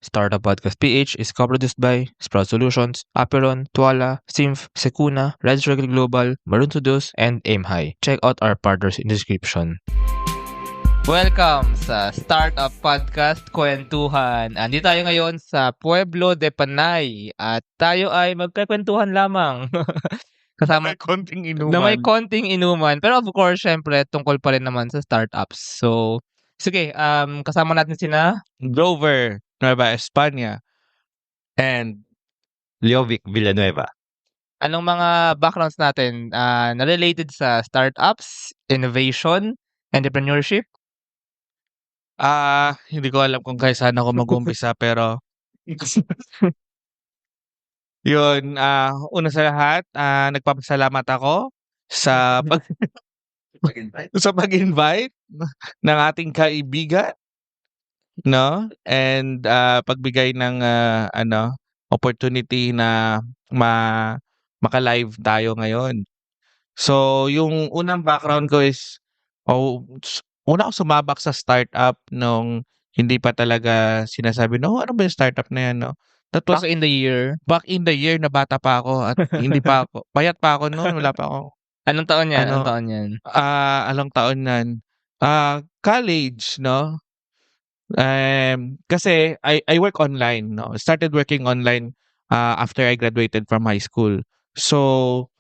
Startup Podcast PH is co-produced by Sprout Solutions, Aperon, Tuala, Simf, Secuna, Red Circle Global, Maroon Studios, and Aim High. Check out our partners in the description. Welcome sa Startup Podcast Kwentuhan. Andito tayo ngayon sa Pueblo de Panay at tayo ay magkakwentuhan lamang. Kasama May konting na may inuman. konting inuman. Pero of course, syempre, tungkol pa rin naman sa startups. So, sige, kasama natin sina Grover, Nueva España, and Leovic Villanueva. anong mga backgrounds natin na related sa startups, innovation, entrepreneurship. hindi ko alam kung kaya saan ako mag-umpisa pero yun, una sa lahat, nagpapasalamat ako sa sa pag-invite ng ating kaibigan, no? And pagbigay ng opportunity na maka-live tayo ngayon. So, yung unang background ko is una ako sumabak sa startup nung hindi pa talaga sinasabi, no, ano ba yung startup na yan, no? That was Back in the year. back in the year na bata pa ako at hindi pa ako, payat pa ako noon, wala pa ako. Anong taon yan? Ano? Anong taon yan? Anong taon nan? College, no? Kasi I work online, no? Started working online after I graduated from high school. So,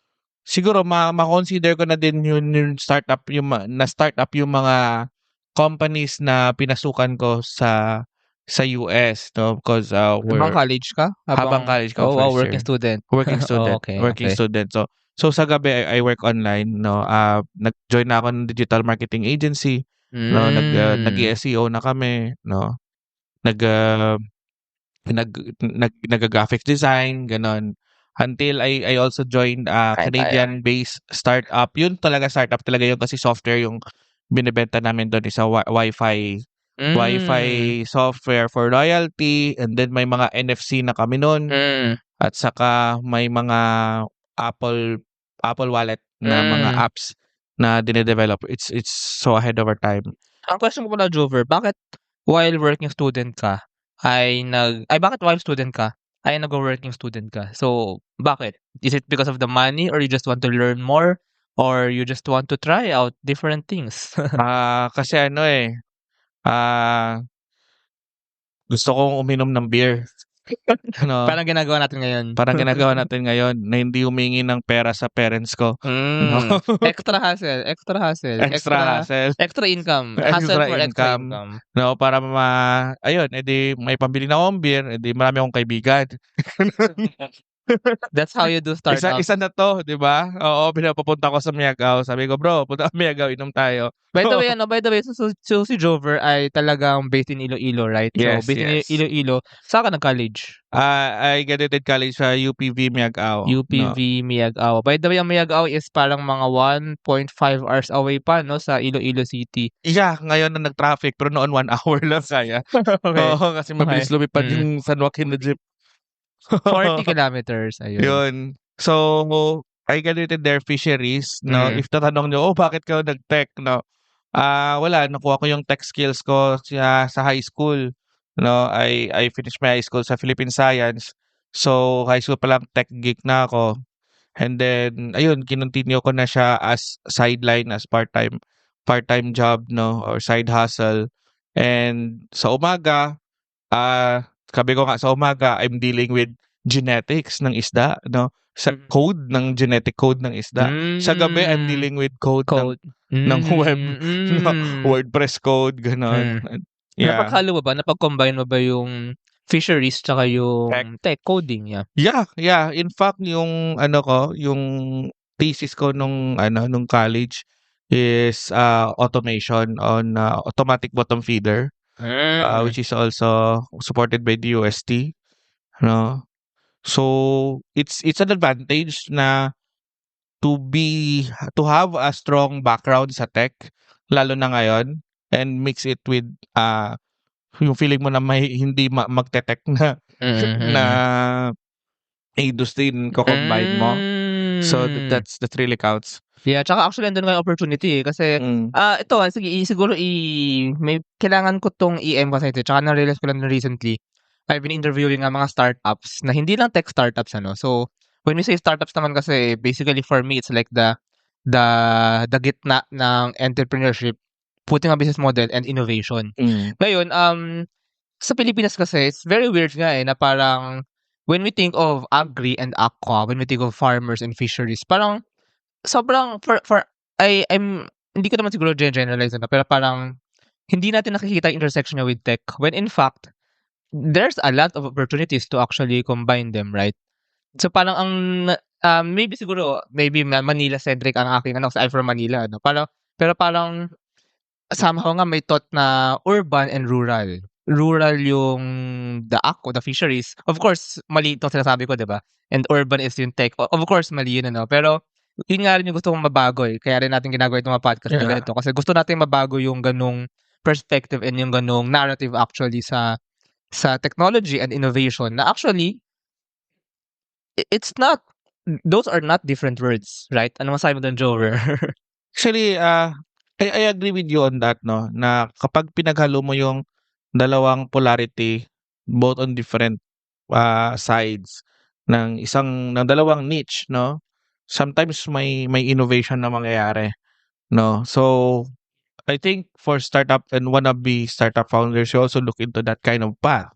siguro ma-consider ko na din yung startup, na-startup yung mga companies na pinasukan ko sa US, no? Because Habang college ka? habang college ko, Oh, wow, first working year. student. Working student. Okay, Working okay. student. So sa gabi I work online, no. Nag-join na ako ng digital marketing agency, no. Nag-SEO na kami, no. Nag-graphics design, ganon. Until I also joined Canadian-based startup. Yun talaga startup talaga yun kasi software yung binebenta namin doon, isa Wi-Fi software for loyalty, and then may mga NFC na kami noon. At saka may mga Apple Wallet na mga apps na dine-develop. It's so ahead of our time. Ang question ko pala, Jover, bakit while student ka ay nag-working student ka? So, bakit? Is it because of the money or you just want to learn more or you just want to try out different things? Kasi gusto kong uminom ng beer. Ano? Parang ginagawa natin ngayon. Parang ginagawa natin ngayon na hindi humingi ng pera sa parents ko. No? Extra hassle. Extra hassle. Extra income. Extra Hassle for extra income. income. No, para ayun, edi may pambili na akong beer, edi marami akong kaibigan. That's how you do startup. Isa na to, di ba? Oo, pinapapunta ko sa Miagao. Sabi ko, bro, punta ka Miagao, inom tayo. By the way, so si Jover ay talagang based in Iloilo, right? Yes, so, based yes. in Iloilo. Saan ka nag-college? I graduated college sa UPV Miagao. UPV Miagao. By the way, ang Miagao is parang mga 1.5 hours away pa, no? Sa Iloilo City. Yeah, ngayon na nag-traffic, pero noon 1 hour lang kaya. Okay. Oo, kasi mabilis lumipad yung San Joaquin na jeep. 40 kilometers, ayun. Yun. So, I graduated there fisheries, no? If tatanong nyo, bakit ka nag-tech, no? Wala, nakuha ko yung tech skills ko sa high school. No, I finished my high school sa Philippine Science. So, high school pa lang tech geek na ako. And then, ayun, kinontinue ko na siya as sideline, as part-time job, no? Or side hustle. And sa umaga, sabi ko nga sa umaga, I'm dealing with genetics ng isda, no? Sa genetic code ng isda. Sa gabi, I'm dealing with code. ng web, no? WordPress code, ganon. Yeah. Napaghalo mo ba? Napag-combine mo ba yung fisheries tsaka yung tech coding? Yeah. In fact, yung yung thesis ko nung college is automation on automatic bottom feeder. Which is also supported by the UST, no? So it's an advantage na to have a strong background sa tech, lalo na ngayon, and mix it with yung feeling mo na may hindi magte-tech na na industry ko combine mo. So that's really counts. Yeah, tsaka actually andun nga yung opportunity kasi ito sige siguro may kailangan ko tong i-emphasize tsaka na-realize ko lang recently. I've been interviewing nga mga startups na hindi lang tech startups ano. So, when we say startups naman kasi basically for me it's like the gitna ng entrepreneurship, putting a business model and innovation. Ngayon, sa Pilipinas kasi it's very weird nga na parang when we think of agri and aqua, when we think of farmers and fisheries, parang sobrang I'm hindi ko naman siguro generalize na pero parang hindi natin nakikita yung intersection niya with tech when in fact there's a lot of opportunities to actually combine them, right? So parang maybe siguro Manila centric ang aking kasi I'm from Manila pero parang somehow nga may thought na urban and rural. Rural yung the aqua, the fisheries. Of course, mali itong sinasabi ko, 'di ba? And urban is yung tech. Of course, mali yun pero yun nga rin yung gusto kong mabago Kaya rin natin ginagawa itong mga podcast na ganito kasi gusto natin mabago yung ganung perspective and yung ganung narrative actually sa technology and innovation na actually it's not those are not different words, right? Ano masabi mo doon, Jover? Actually, I agree with you on that, no? Na kapag pinaghalo mo yung dalawang polarity, both on different sides ng dalawang niche, no? Sometimes may innovation na mangyayari, no? So, I think for startup and wannabe startup founders, you also look into that kind of path,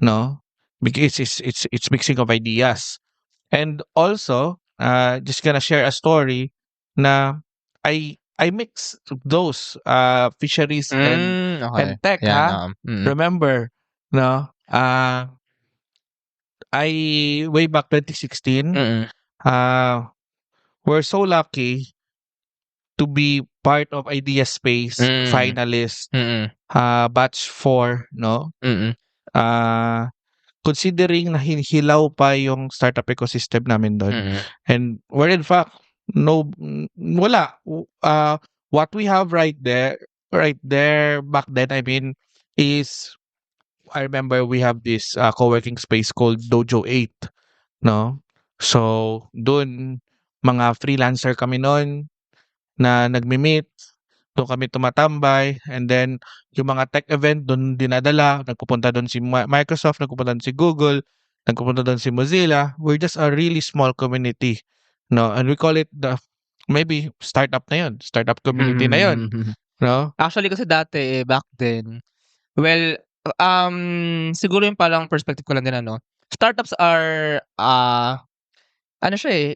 no? Because it's mixing of ideas. And also, just gonna share a story na I mix those fisheries and tech, ha? Remember, no? I way back 2016, we're so lucky to be part of Idea Space finalist batch 4, no? Considering na hilaw pa yung startup ecosystem namin doon. And where in fact wala what we have right there back then, I mean, is I remember we have this co-working space called Dojo 8, no? So doon mga freelancer kami noon na nagmi-meet, doon kami tumatambay, and then yung mga tech event doon dinadala, nagpupunta doon si Microsoft, nagpupunta doon si Google, nagpupunta doon si Mozilla. We're just a really small community, no? And we call it maybe startup na yun, startup community na yun, no? Actually kasi dati back then, well, siguro yung parang perspective ko lang din startups are ano siya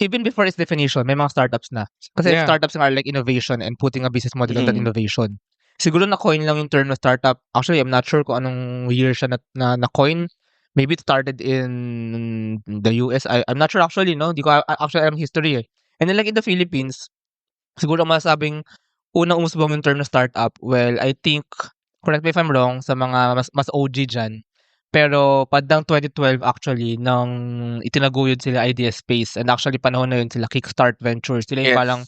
even before its definition, may mga startups na. Kasi startups are like innovation and putting a business model on that innovation. Siguro na-coin lang yung term na startup. Actually, I'm not sure kung anong year siya na-coin. Maybe it started in the US. I'm not sure actually, no? Di ko actually alam history And then like in the Philippines, siguro masasabing unang umusbong yung term na startup. Well, I think, correct me if I'm wrong, sa mga mas OG dyan, pero padang 2012 actually nang itinaguyod sila Idea Space and actually panahon na yun sila Kickstart Ventures. Sila yung parang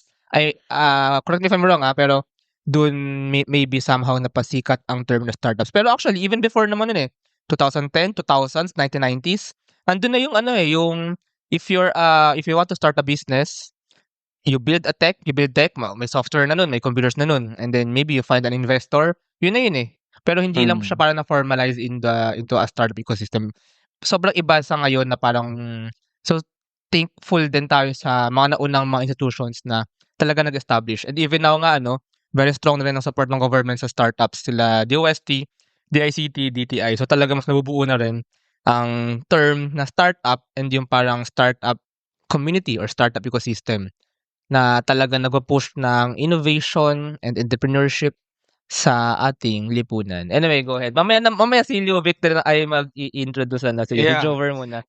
correct me if I'm wrong pero dun maybe somehow napasikat ang term na startups. Pero actually even before naman yun 2010, 2000s, 1990s, andun na yung yung if you want to start a business, you build tech, may software na nun, may computers na nun, and then maybe you find an investor, yun na yun Pero hindi lang siya parang na-formalize into a startup ecosystem. Sobrang iba sa ngayon na parang so thankful din tayo sa mga naunang mga institutions na talaga nag-establish. And even now nga very strong na rin ang support ng government sa startups, sila DOST, DICT, DTI. So talaga mas nabubuo na rin ang term na startup and yung parang startup community or startup ecosystem na talaga nagpo-push ng innovation and entrepreneurship sa ating lipunan. Anyway, go ahead. Mamaya si Leo Victor ay mag-i-introduce na. Sige, si Jover muna.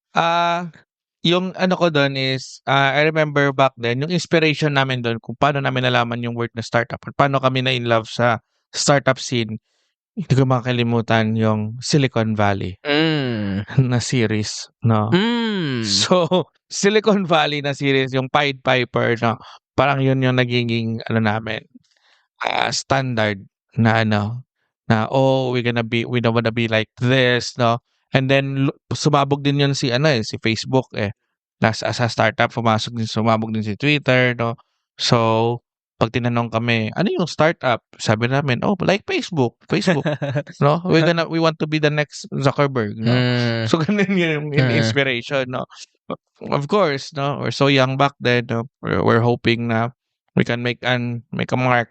Yung ko doon is, I remember back then, yung inspiration namin doon kung paano namin nalaman yung word na startup at paano kami na in love sa startup scene. Hindi ko makakalimutan yung Silicon Valley na series, no? So, Silicon Valley na series, yung Pied Piper, no? Parang yun yung nagiging namin, standard na we don't wanna be like this, no? And then sumabog din yun si si Facebook as a startup, sumabog din si Twitter, no? So pag tinanong kami, ano yung startup? Sabi namin, oh, like Facebook. No? We want to be the next Zuckerberg, no? So ganun yung inspiration, no? Of course, no? We're so young back then, no? We're hoping na we can make a mark,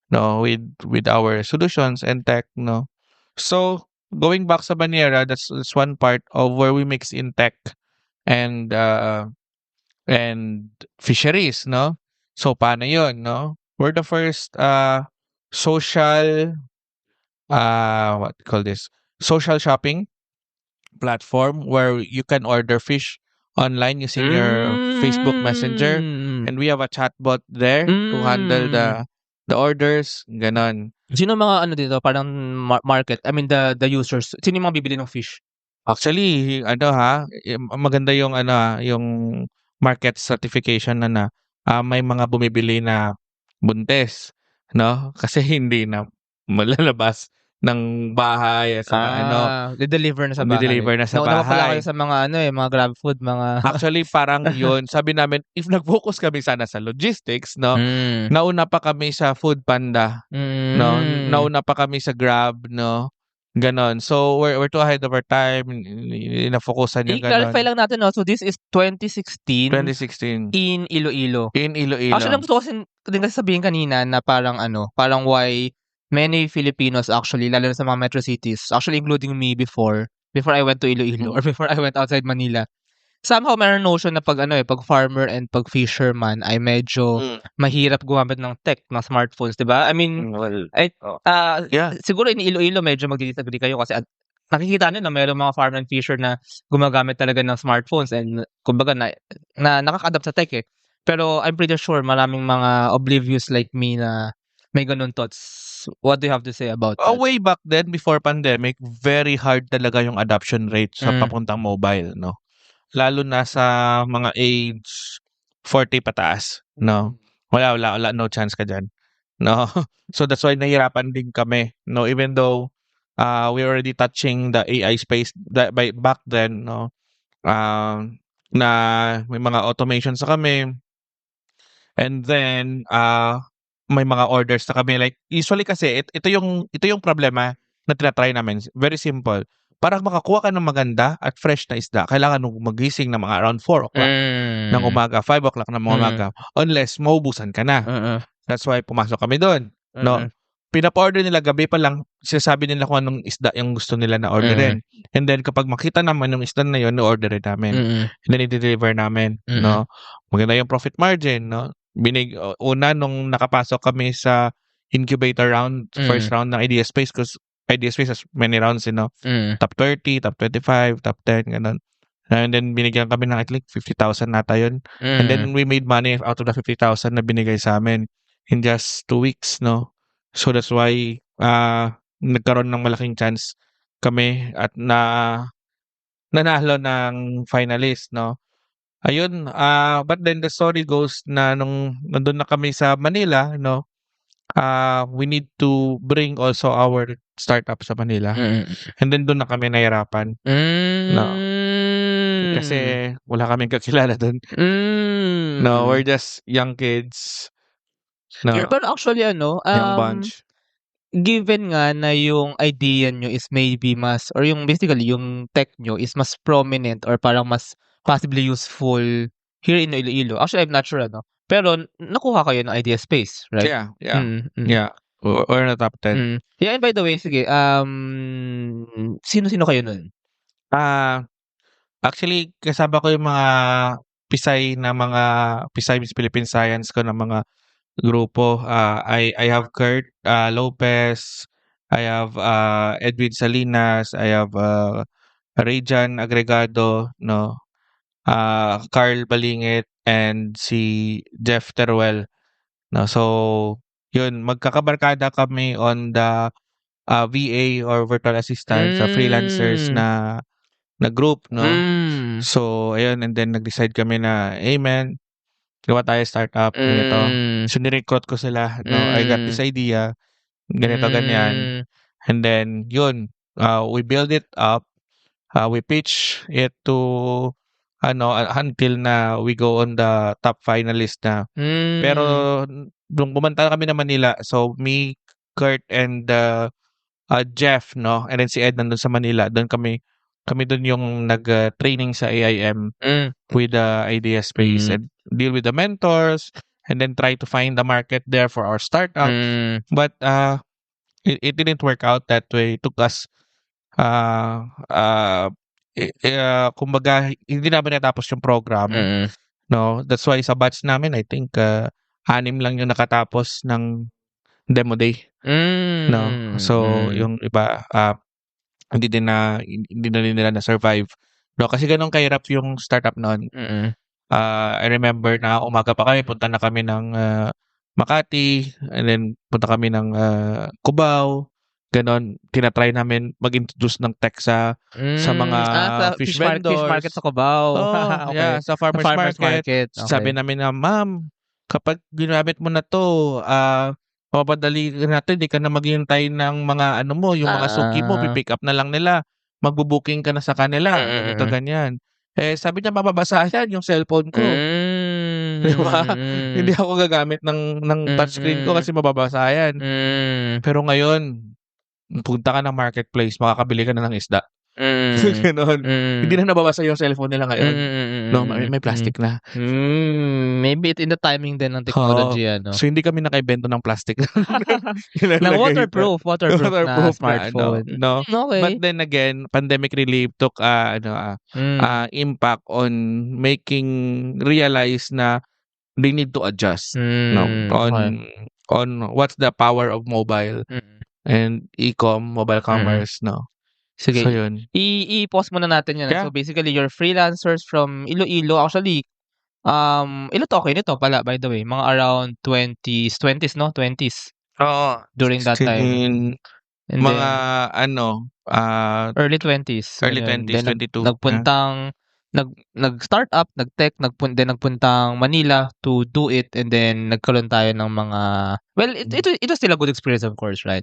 no, with our solutions and tech, no? So going back sa Banera, that's one part of where we mix in tech and fisheries, no? So paano 'yun, no? We're the first social what do you call this? Social shopping platform where you can order fish online using your Facebook Messenger, and we have a chatbot there to handle the orders, ganon. Sino mga ano dito, parang market, I mean the users, sino yung mga bibili ng fish? Actually, maganda yung yung market certification na may mga bumibili na buntis, no? Kasi hindi na malalabas ng bahay sa De-deliver na sa bahay. di-deliver na sa Nauna pa pala kayo bahay. sa mga mga grab food, mga Actually, parang yun, sabi namin, if nag-focus kami sana sa logistics, no, nauna pa kami sa Food Panda, no, nauna pa kami sa Grab, no, ganon. So, we're too ahead of our time, na-focusan yung ganon. I-clarify lang natin, no? So, this is 2016 2016. in Iloilo. In Iloilo. Actually, gusto ko din kasi sabihin kanina na parang why many Filipinos actually, lalo na sa mga metro cities, actually including me before I went to Iloilo or before I went outside Manila, somehow meron notion na pag farmer and pag fisherman ay medyo mahirap gumamit ng tech, ng smartphones, di ba? I mean, siguro in Iloilo medyo mag-disagree kayo kasi nakikita nyo na mayroong mga farmer and fisher na gumagamit talaga ng smartphones and kumbaga na nakaka-adapt sa tech eh. Pero I'm pretty sure maraming mga oblivious like me na may ganun thoughts. What do you have to say about that? Way back then, before pandemic, very hard talaga yung adoption rate sa papuntang mobile, no? Lalo na sa mga age 40 pataas, no? Wala, no chance ka dyan, no? So that's why nahirapan din kami, no? Even though we already touching the AI space back then, no? Na may mga automation sa kami. And then, may mga orders na kami. Like, usually kasi, ito yung problema na tinatry namin. Very simple. Para makakuha ka ng maganda at fresh na isda, kailangan magising na mga around 4 o'clock ng umaga, 5 o'clock ng umaga. Unless maubusan ka na. That's why pumasok kami doon. No? Pinapa-order nila gabi pa lang, sinasabi nila kung anong isda yung gusto nila na orderin. And then kapag makita naman yung isda na yun, no-orderin namin. And then i-deliver namin. No? Maganda yung profit margin. No? Una nung nakapasok kami sa incubator round, first round ng Idea Space, because Idea Space has many rounds, top 30, top 25, top 10, ganun. And then binigyan kami ng I think 50,000 nata yun. And then we made money out of the 50,000 na binigay sa amin in just 2 weeks, no? So that's why nagkaroon ng malaking chance kami at nanalo ng finalist, no? Ayun, but then the story goes na nung nandun na kami sa Manila, no, we need to bring also our startup sa Manila. And then doon na kami nahirapan. No. Kasi wala kaming kakilala doon. No, we're just young kids. No. Pero actually, young bunch. Given nga na yung idea nyo is maybe mas, or yung basically yung tech nyo is mas prominent or parang mas possibly useful here in Iloilo. Actually, I'm not sure, pero nakuha kayo ng Idea Space, right? Yeah. Yeah. Or na top 10. Yeah, and by the way, sige, sino-sino kayo nun? Actually, kasama ko yung mga Pisay Miss Philippine Science ko na mga grupo. I have Kurt Lopez, I have Edwin Salinas, I have Rayjan Agregado, no? Carl Balingit and si Jeff Teruel. No, so yun, magkakabarkada kami on the VA or virtual assistant sa freelancers na group, no? So ayun, and then nag-decide kami na, hey man, gawa tayo startup, ganito. So nirecruit ko sila, no? I got this idea, ganito, ganyan. And then yun, we build it up, we pitch it to until na we go on the top finalist na. Pero nung pumunta kami ng Manila, so me, Kurt, and Jeff, no? And then si Ed nandun sa Manila. Doon kami doon yung nag-training sa AIM with the Idea Space and deal with the mentors and then try to find the market there for our startup. But it didn't work out that way. It took us kumbaga hindi namin natapos yung program. No, that's why sa batch namin I think 6 lang yung nakatapos ng demo day. No. So yung iba hindi na nila na survive. No, kasi ganun kahirap yung startup noon. I remember na umaga pa kami, punta na kami ng Makati, and then punta kami ng Cubao. Ganon, tinatry namin mag-introduce ng tech sa mga fish vendors. Fish market sa Cubao. Oh, Okay. yeah, sa farmers market. Okay. Sabi namin na, ma'am, kapag ginamit mo na to, mapadali natin, di ka na maghihintay ng mga yung mga suki mo, pipick up na lang nila. Magbubuking ka na sa kanila. Ganito, ganyan. Eh, sabi niya, mababasa yan yung cellphone ko. Diba? Hindi ako gagamit ng touchscreen ko kasi mababasa yan. Pero ngayon, punta ka ng marketplace, makakabili ka na ng isda. Ganon. Hindi na nababasa yung cellphone nila ngayon. No, may plastic na. Maybe it's in the timing din ng technology. So, hindi kami nakaibento ng plastic. Na waterproof na smartphone. No. Okay. But then again, pandemic relief took impact on making realize na they need to adjust on what's the power of mobile and mobile commerce, no. Sige. So yun. I-pause muna natin yan. Yeah. So basically, you're freelancers from Iloilo. Actually, ilan to? Okay, nito pala, by the way. Mga around 20s, no? 20s. Oo. During that time. And mga early 20s. Early 20s, 22. Nagpuntang, nag-start up, nag-tech, nagpuntang Manila to do it, and then nagkaroon tayo ng mga, well, it was still a good experience, of course, right?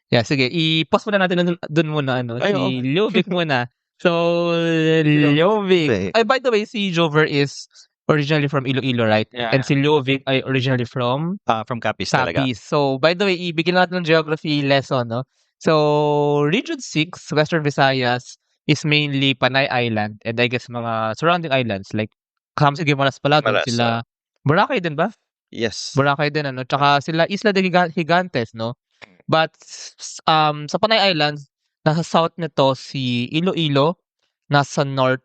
Yeah, sige, i-pause muna natin dun muna, si Ljovic muna. So, Ljovic. By the way, si Jover is originally from Iloilo, right? Yeah. And si Ljovic ay originally from Capiz talaga. So, by the way, ibigyan natin ng geography lesson, no? So, Region 6, Western Visayas, is mainly Panay Island and I guess mga surrounding islands like kasama si Guimaras pala, sila Boracay din ba? Yes. Boracay din, tsaka sila Isla de Gigantes, no? But sa Panay Islands, nasa south nito si Iloilo, nasa north,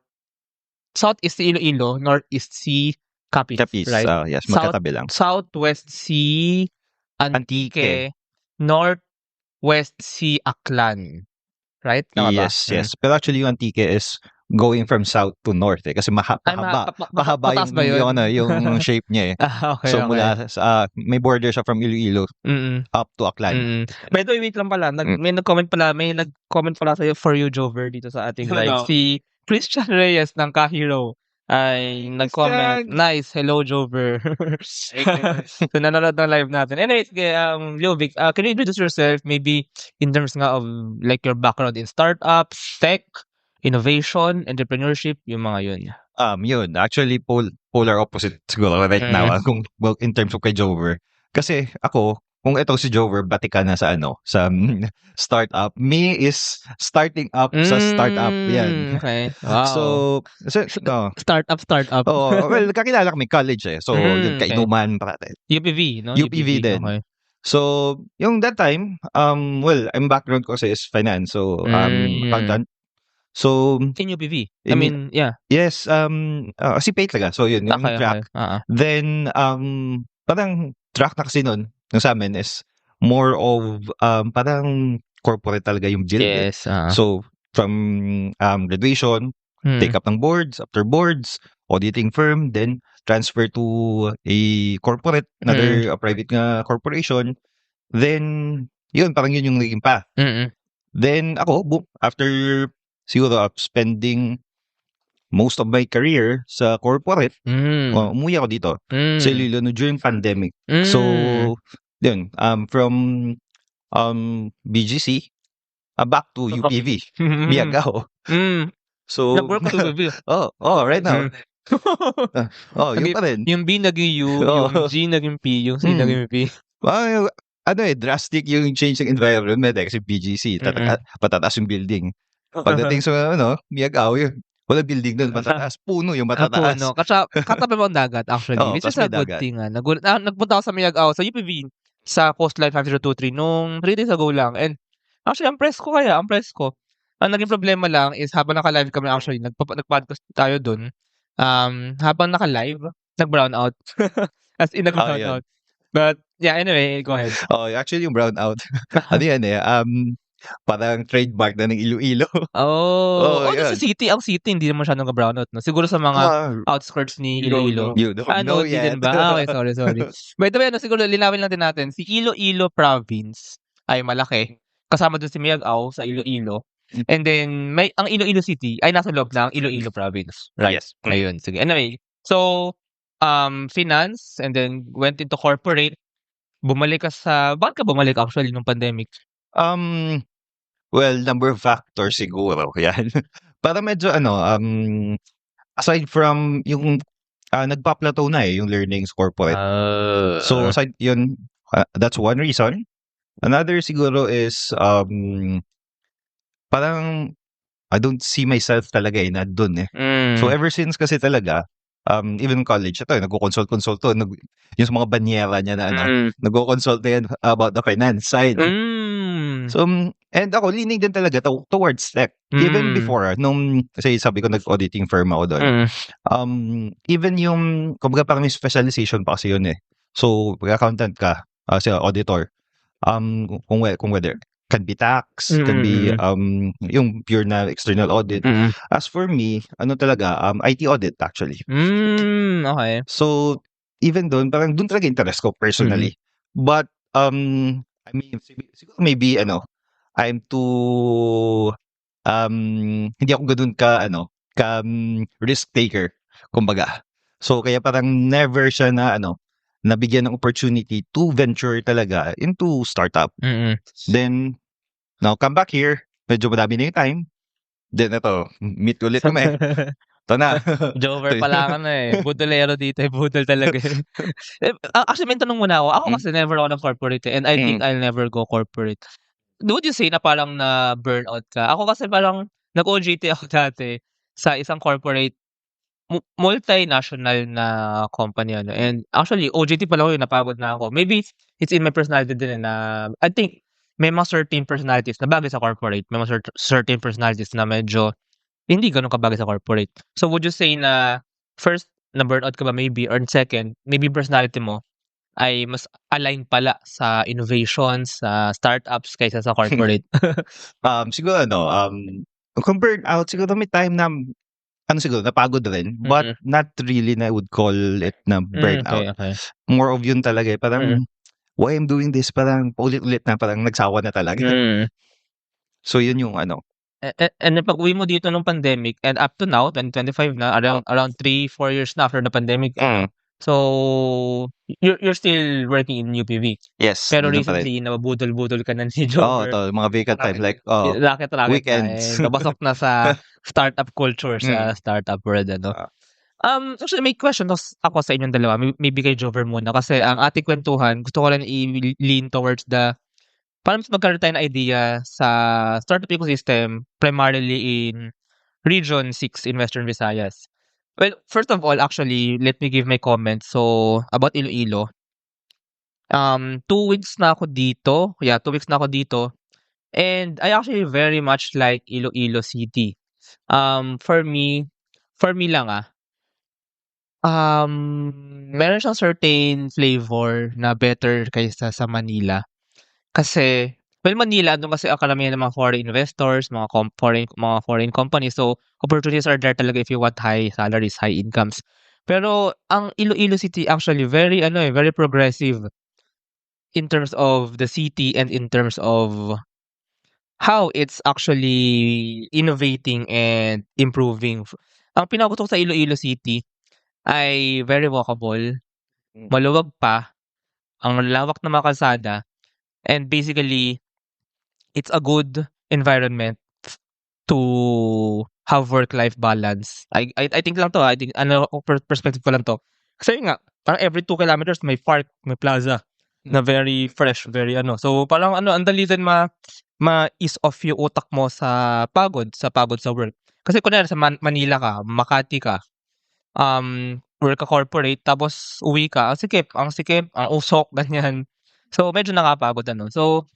south is si Iloilo, north is si Capiz, right? Yes, magkatabi lang. Southwest si Antique, northwest si Aklan. Right? Tama ba? Yes. Pero actually yung Antique is going from south to north kasi mahaba yung shape niya eh. Okay, so mula sa may border siya from Iloilo up to Aklan. By the way, wait lang pala. May nag-comment pala sa'yo for you, Jover, dito sa ating live. Si Christian Reyes ng Kahiro ay nag-comment. Nice. Hello, Jover. So, nanonood ng live natin. Anyways, Ljovic, can you introduce yourself maybe in terms nga of like your background in startups, tech, innovation, entrepreneurship, yung mga yun? Yun. Actually, polar opposite siguro right now kung in terms of kay Jover. Kasi ako, kung ito si Jover, bati ka na sa sa startup. Me is starting up sa startup. Yan. Okay. Wow. So Startup. Oh, well, kakilala kami college eh. So, yun, kainuman parate. UPV, no? UPV din. Okay. So, yung that time, well, ang background ko kasi is finance. So, accountant. So, in UPV? I mean, yeah. Yes, si Pay talaga. So, yun, yung track. Then, parang track na kasi nun sa amin is more of parang corporate talaga yung build. Yes. So, from graduation, take up ng boards, after boards, auditing firm, then transfer to a corporate, another private nga corporation. Then, yun, parang yun yung naging path. Then, ako, boom, after siguro spending most of my career sa corporate, umuwi ako dito sa Iloilo during pandemic. So, yun, from BGC back to UPV. Biyag ako. So, nag-work to UPV. right now. Yun pa rin. Yung B naging U, Oo. yung G naging P, yung C naging P. Drastic yung change ng environment kasi BGC, patataas yung building. Pagdating sa Miagao, walang building doon, matataas. Puno yung matataas. Puno. Katabi mo ang dagat actually. Which is tas may a good dagat. thing. Nagpunta ako sa Miagao, sa UPV, sa Coastline 5023 nung 3 days ago lang. And actually, ang press ko. Ang naging problema lang is habang naka-live kami actually, nag-podcast tayo dun. Habang naka-live, nag-brown out. As in, nag-brown yun. out. But, yeah, anyway, go ahead. Actually, yung brown out. Ano yan parang trademark na ng Iloilo. Yun. Sa city, ang city, hindi naman siya nag-brown out. No? Siguro sa mga outskirts ni Iloilo. You don't know Di yet. din ba? Okay, sorry. By the way, siguro linawin lang din natin, si Iloilo province ay malaki. Kasama dun si Miagao sa Iloilo. And then, ang Iloilo City ay nasa loob ng Iloilo province. Right? Yes. Ayun, sige. Anyway, so, finance, and then went into corporate. Bakit ka bumalik actually nung pandemic? Well, number of factors siguro. Yan. Para medyo aside from yung nagpa-plateau na yung learnings corporate. So aside yun, that's one reason. Another siguro is parang I don't see myself talaga na dun . So ever since kasi talaga, even college, ito, nagko-consult to. Yung sa mga banyera niya na nagko-consult na yan about the finance side. So, and ako, leaning din talaga towards tech. Even before, kasi sabi ko, nag-auditing firm ako doon. Even yung, kumbaga parang may specialization pa kasi yun . So, pag accountant ka, as auditor, kung whether, can be tax, can be yung pure na external audit. As for me, talaga, IT audit actually. Okay. So, even doon, parang doon talaga interest ko personally. But, I mean, siguro maybe, I'm too, hindi ako ganun ka risk taker, kumbaga. So, kaya parang never siya na, nabigyan ng opportunity to venture talaga into startup. Then, now, come back here, medyo madami na yung time. Then, ito, meet ulit kami. Ito na. Jover pala ka na . Budolero dito, budol talaga . Actually, may tanong muna ako. Ako kasi never ako ng corporate and I think I'll never go corporate. Would you say na parang na burnout ka? Ako kasi parang nag-OJT ako dati sa isang corporate multinational na company and actually OJT pa lang yun, napagod na ako. Maybe it's in my personality din na I think may mga certain personalities na bagay sa corporate, may mga certain personalities na medyo hindi ganun kabagay sa corporate. So would you say na first na burnout ka ba maybe or second, maybe personality mo ay mas align pala sa innovations, sa startups kaysa sa corporate? Siguro kung burnout, siguro may time na siguro napagod rin, but not really na I would call it na burnout. Okay. More of yun talaga parang why I'm doing this, parang paulit-ulit na, parang nagsawa na talaga. So yun yung And pag-uwi mo dito nung pandemic and up to now 2025 na, around 3-4 years na after the pandemic. So you're still working in UPV. Yes. Pero recently nabudol-budol ka na ni Jover. Mga vacant time like Racket weekends. Na. Napasok na sa startup culture, sa startup world actually may question ako sa inyong dalawa. Maybe kay Jover muna kasi ang ating kwentuhan, gusto ko lang i-lean towards paano mas magkaroon tayo ng idea sa startup ecosystem primarily in Region 6 in Western Visayas. Well, first of all, actually, let me give my comments. So, about Iloilo. 2 weeks na ako dito. Yeah, 2 weeks na ako dito. And I actually very much like Iloilo City. For me lang meron siyang certain flavor na better kaysa sa Manila. Kasi, well, Manila, doon kasi ang karamihan ng mga foreign investors, mga foreign companies. So, opportunities are there talaga if you want high salaries, high incomes. Pero, ang Iloilo City actually very progressive in terms of the city and in terms of how it's actually innovating and improving. Ang pinakagusto ko sa Iloilo City ay very walkable, maluwag pa, ang lawak na mga kalsada, and basically, it's a good environment to have work-life balance. I think lang to, I think perspective ko lang to. Kasi yun nga, parang every 2 kilometers may park, may plaza na very fresh, very ano. So parang ang dali din ma-ease off yung utak mo sa pagod sa work. Kasi kunwari sa Manila ka, Makati ka, work ka corporate tapos uwi ka, ang sikip, ang usok, ganyan. So medyo nakapagod ano. So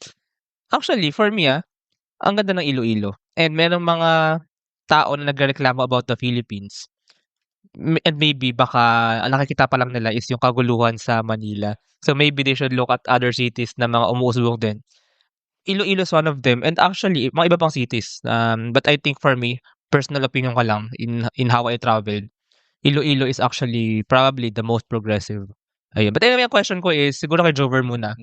actually for me ang ganda ng Iloilo. And merong mga tao na nagrereklamo about the Philippines. And maybe baka ang nakikita pa lang nila is yung kaguluhan sa Manila. So maybe they should look at other cities na mga umuusbong din. Iloilo is one of them. And actually, mga iba pang cities. But I think for me, personal opinion ko lang in how I traveled, Iloilo is actually probably the most progressive. Ayun. But anyway, ang question ko is, siguro kay Jover muna.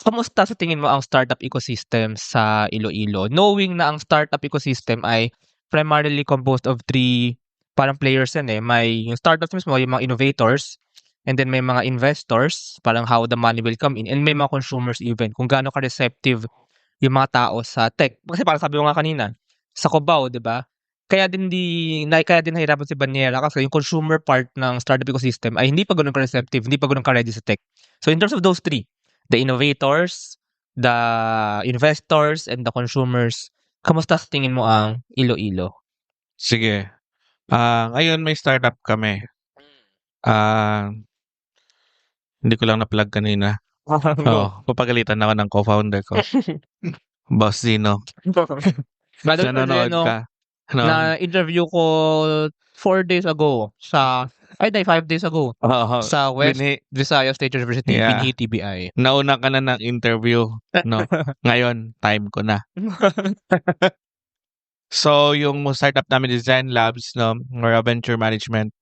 Kamusta sa tingin mo ang startup ecosystem sa Iloilo? Knowing na ang startup ecosystem ay primarily composed of 3 parang players yan May yung startups mismo, yung mga innovators, and then may mga investors, parang how the money will come in, and may mga consumers even, kung gaano ka-receptive yung mga tao sa tech. Kasi parang sabi ko nga kanina, sa Cubao, di ba? Kaya din nahirapan si Baniera kasi yung consumer part ng startup ecosystem ay hindi pa ganun ka-receptive, hindi pa ganun ka-ready sa tech. So in terms of those 3, the innovators, the investors, and the consumers, kamusta sa tingin mo ang Iloilo? Sige. Ngayon may startup kami. Hindi ko lang na-plug kanina. Papagalitan ako ng co-founder ko. Boss Zino. Nanonood ka. Na-interview ko 4 days ago 5 days ago sa West Visayas State University, Binhi TBI. Nauna ka na ng interview, no? Ngayon, time ko na. So, yung startup namin is Zen Labs, no? Or venture management,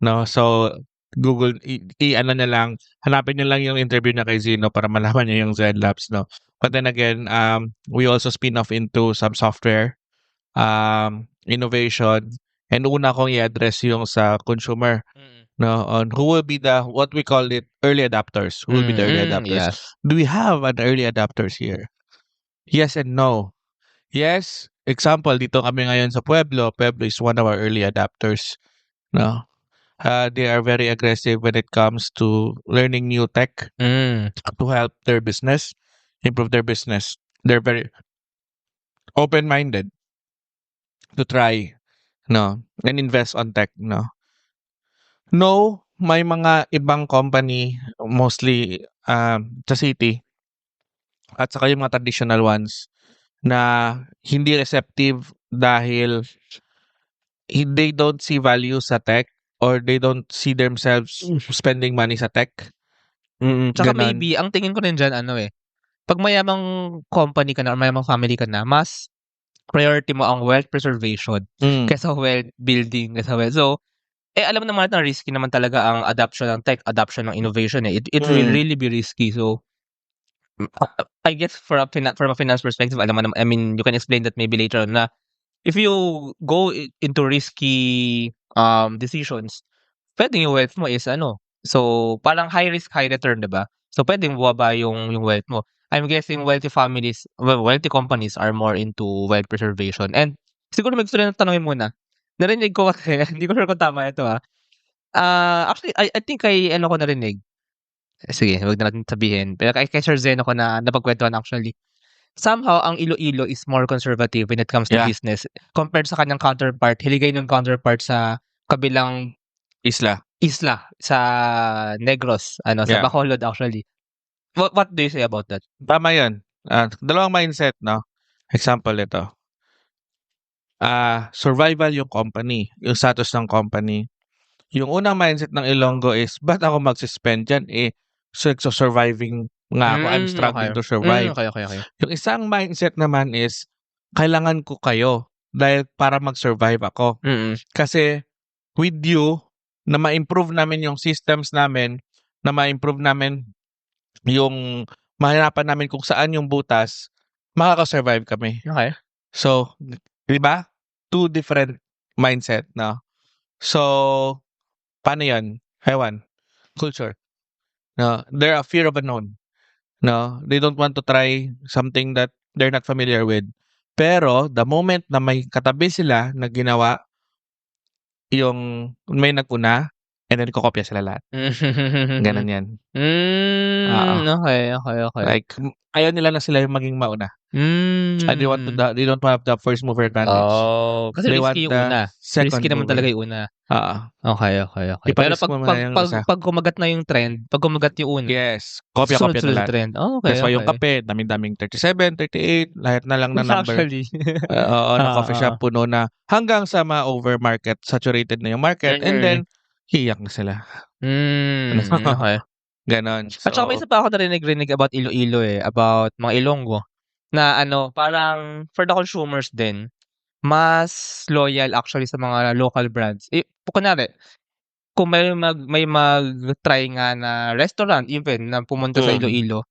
no? So, Google, ano na lang, hanapin nyo lang yung interview na kay Zino para malaman nyo yung Zen Labs, no? But then again, we also spin off into some software, innovation, and una kong i-address yung sa consumer, no? On who will be the, what we call it, early adapters. Who will be the early adapters? Yes. Do we have an early adapters here? Yes and no. Yes, example, dito kami ngayon sa Pueblo. Pueblo is one of our early adapters, no? They are very aggressive when it comes to learning new tech to help their business, improve their business. They're very open-minded to try, no, and invest on tech, no. No, may mga ibang company, mostly sa city, at saka yung mga traditional ones, na hindi receptive dahil they don't see value sa tech or they don't see themselves spending money sa tech. Tsaka Ganon. maybe, ang tingin ko rin dyan, pag mayamang company ka na or mayamang family ka na, mas priority mo ang wealth preservation kaysa wealth building. So, alam naman natin risky naman talaga ang adoption ng tech, adoption ng innovation. It will really be risky. So, I guess from a finance perspective, alam mo naman, I mean, you can explain that maybe later on na if you go into risky decisions, pwedeng yung wealth mo is so parang high risk, high return, diba? So pwedeng bumaba yung wealth mo. I'm guessing wealthy companies are more into wealth preservation. And siguro may gusto rin tanongin muna. Narinig ko kasi, hindi ko sure kung tama ito actually, I think ko narinig. Sige, wag na natin sabihin. Pero kay Sir Zen ako na napagkwentuhan actually. Somehow, ang Iloilo is more conservative when it comes to business compared sa kanyang counterpart. Hiligay ng counterpart sa kabilang isla sa Negros, sa Bacolod actually. What do you say about that? Tama yun. Dalawang mindset, no? Example ito. Survival yung company, yung status ng company. Yung unang mindset ng Ilonggo is, ba't ako magsispend dyan? So surviving nga ako. I'm struggling to survive. Okay. Yung isang mindset naman is, kailangan ko kayo dahil para mag-survive ako. Kasi with you, na ma-improve namin yung systems namin, na ma-improve namin yung mahirapan namin kung saan yung butas, makaka-survive kami. Okay. So, di ba? 2 different mindset, no? So, paano yan? Ewan. Culture. No, they're a fear of unknown. No, they don't want to try something that they're not familiar with. Pero the moment na may katabi sila na ginawa yung may nag-una and then kokopya sila lahat. Gano'n 'yan. Oo. Okay. Like ayaw nila na sila yung maging mauna. They don't have the first mover advantage. Kasi They risky want yung the una. second Risky naman mover. talaga yung una. Oo. Okay. Pero Iparisk mo muna yung isa. pag kumagat na yung trend, pag kumagat yung una, Yes. Kopya na sunod-sunod lahat. trend. That's why yung kape, daming 37, 38, lahat na lang na number. Actually. Oo, na coffee shop puno na hanggang sa ma-over market, saturated na yung market, and then hiyak na sila. Okay. Ganon. At saka may isa pa ako narinig about Iloilo about mga Ilonggo, na parang for the consumers din, mas loyal actually sa mga local brands. Kunwari, kung may mag-try nga na restaurant even na pumunta sa Iloilo,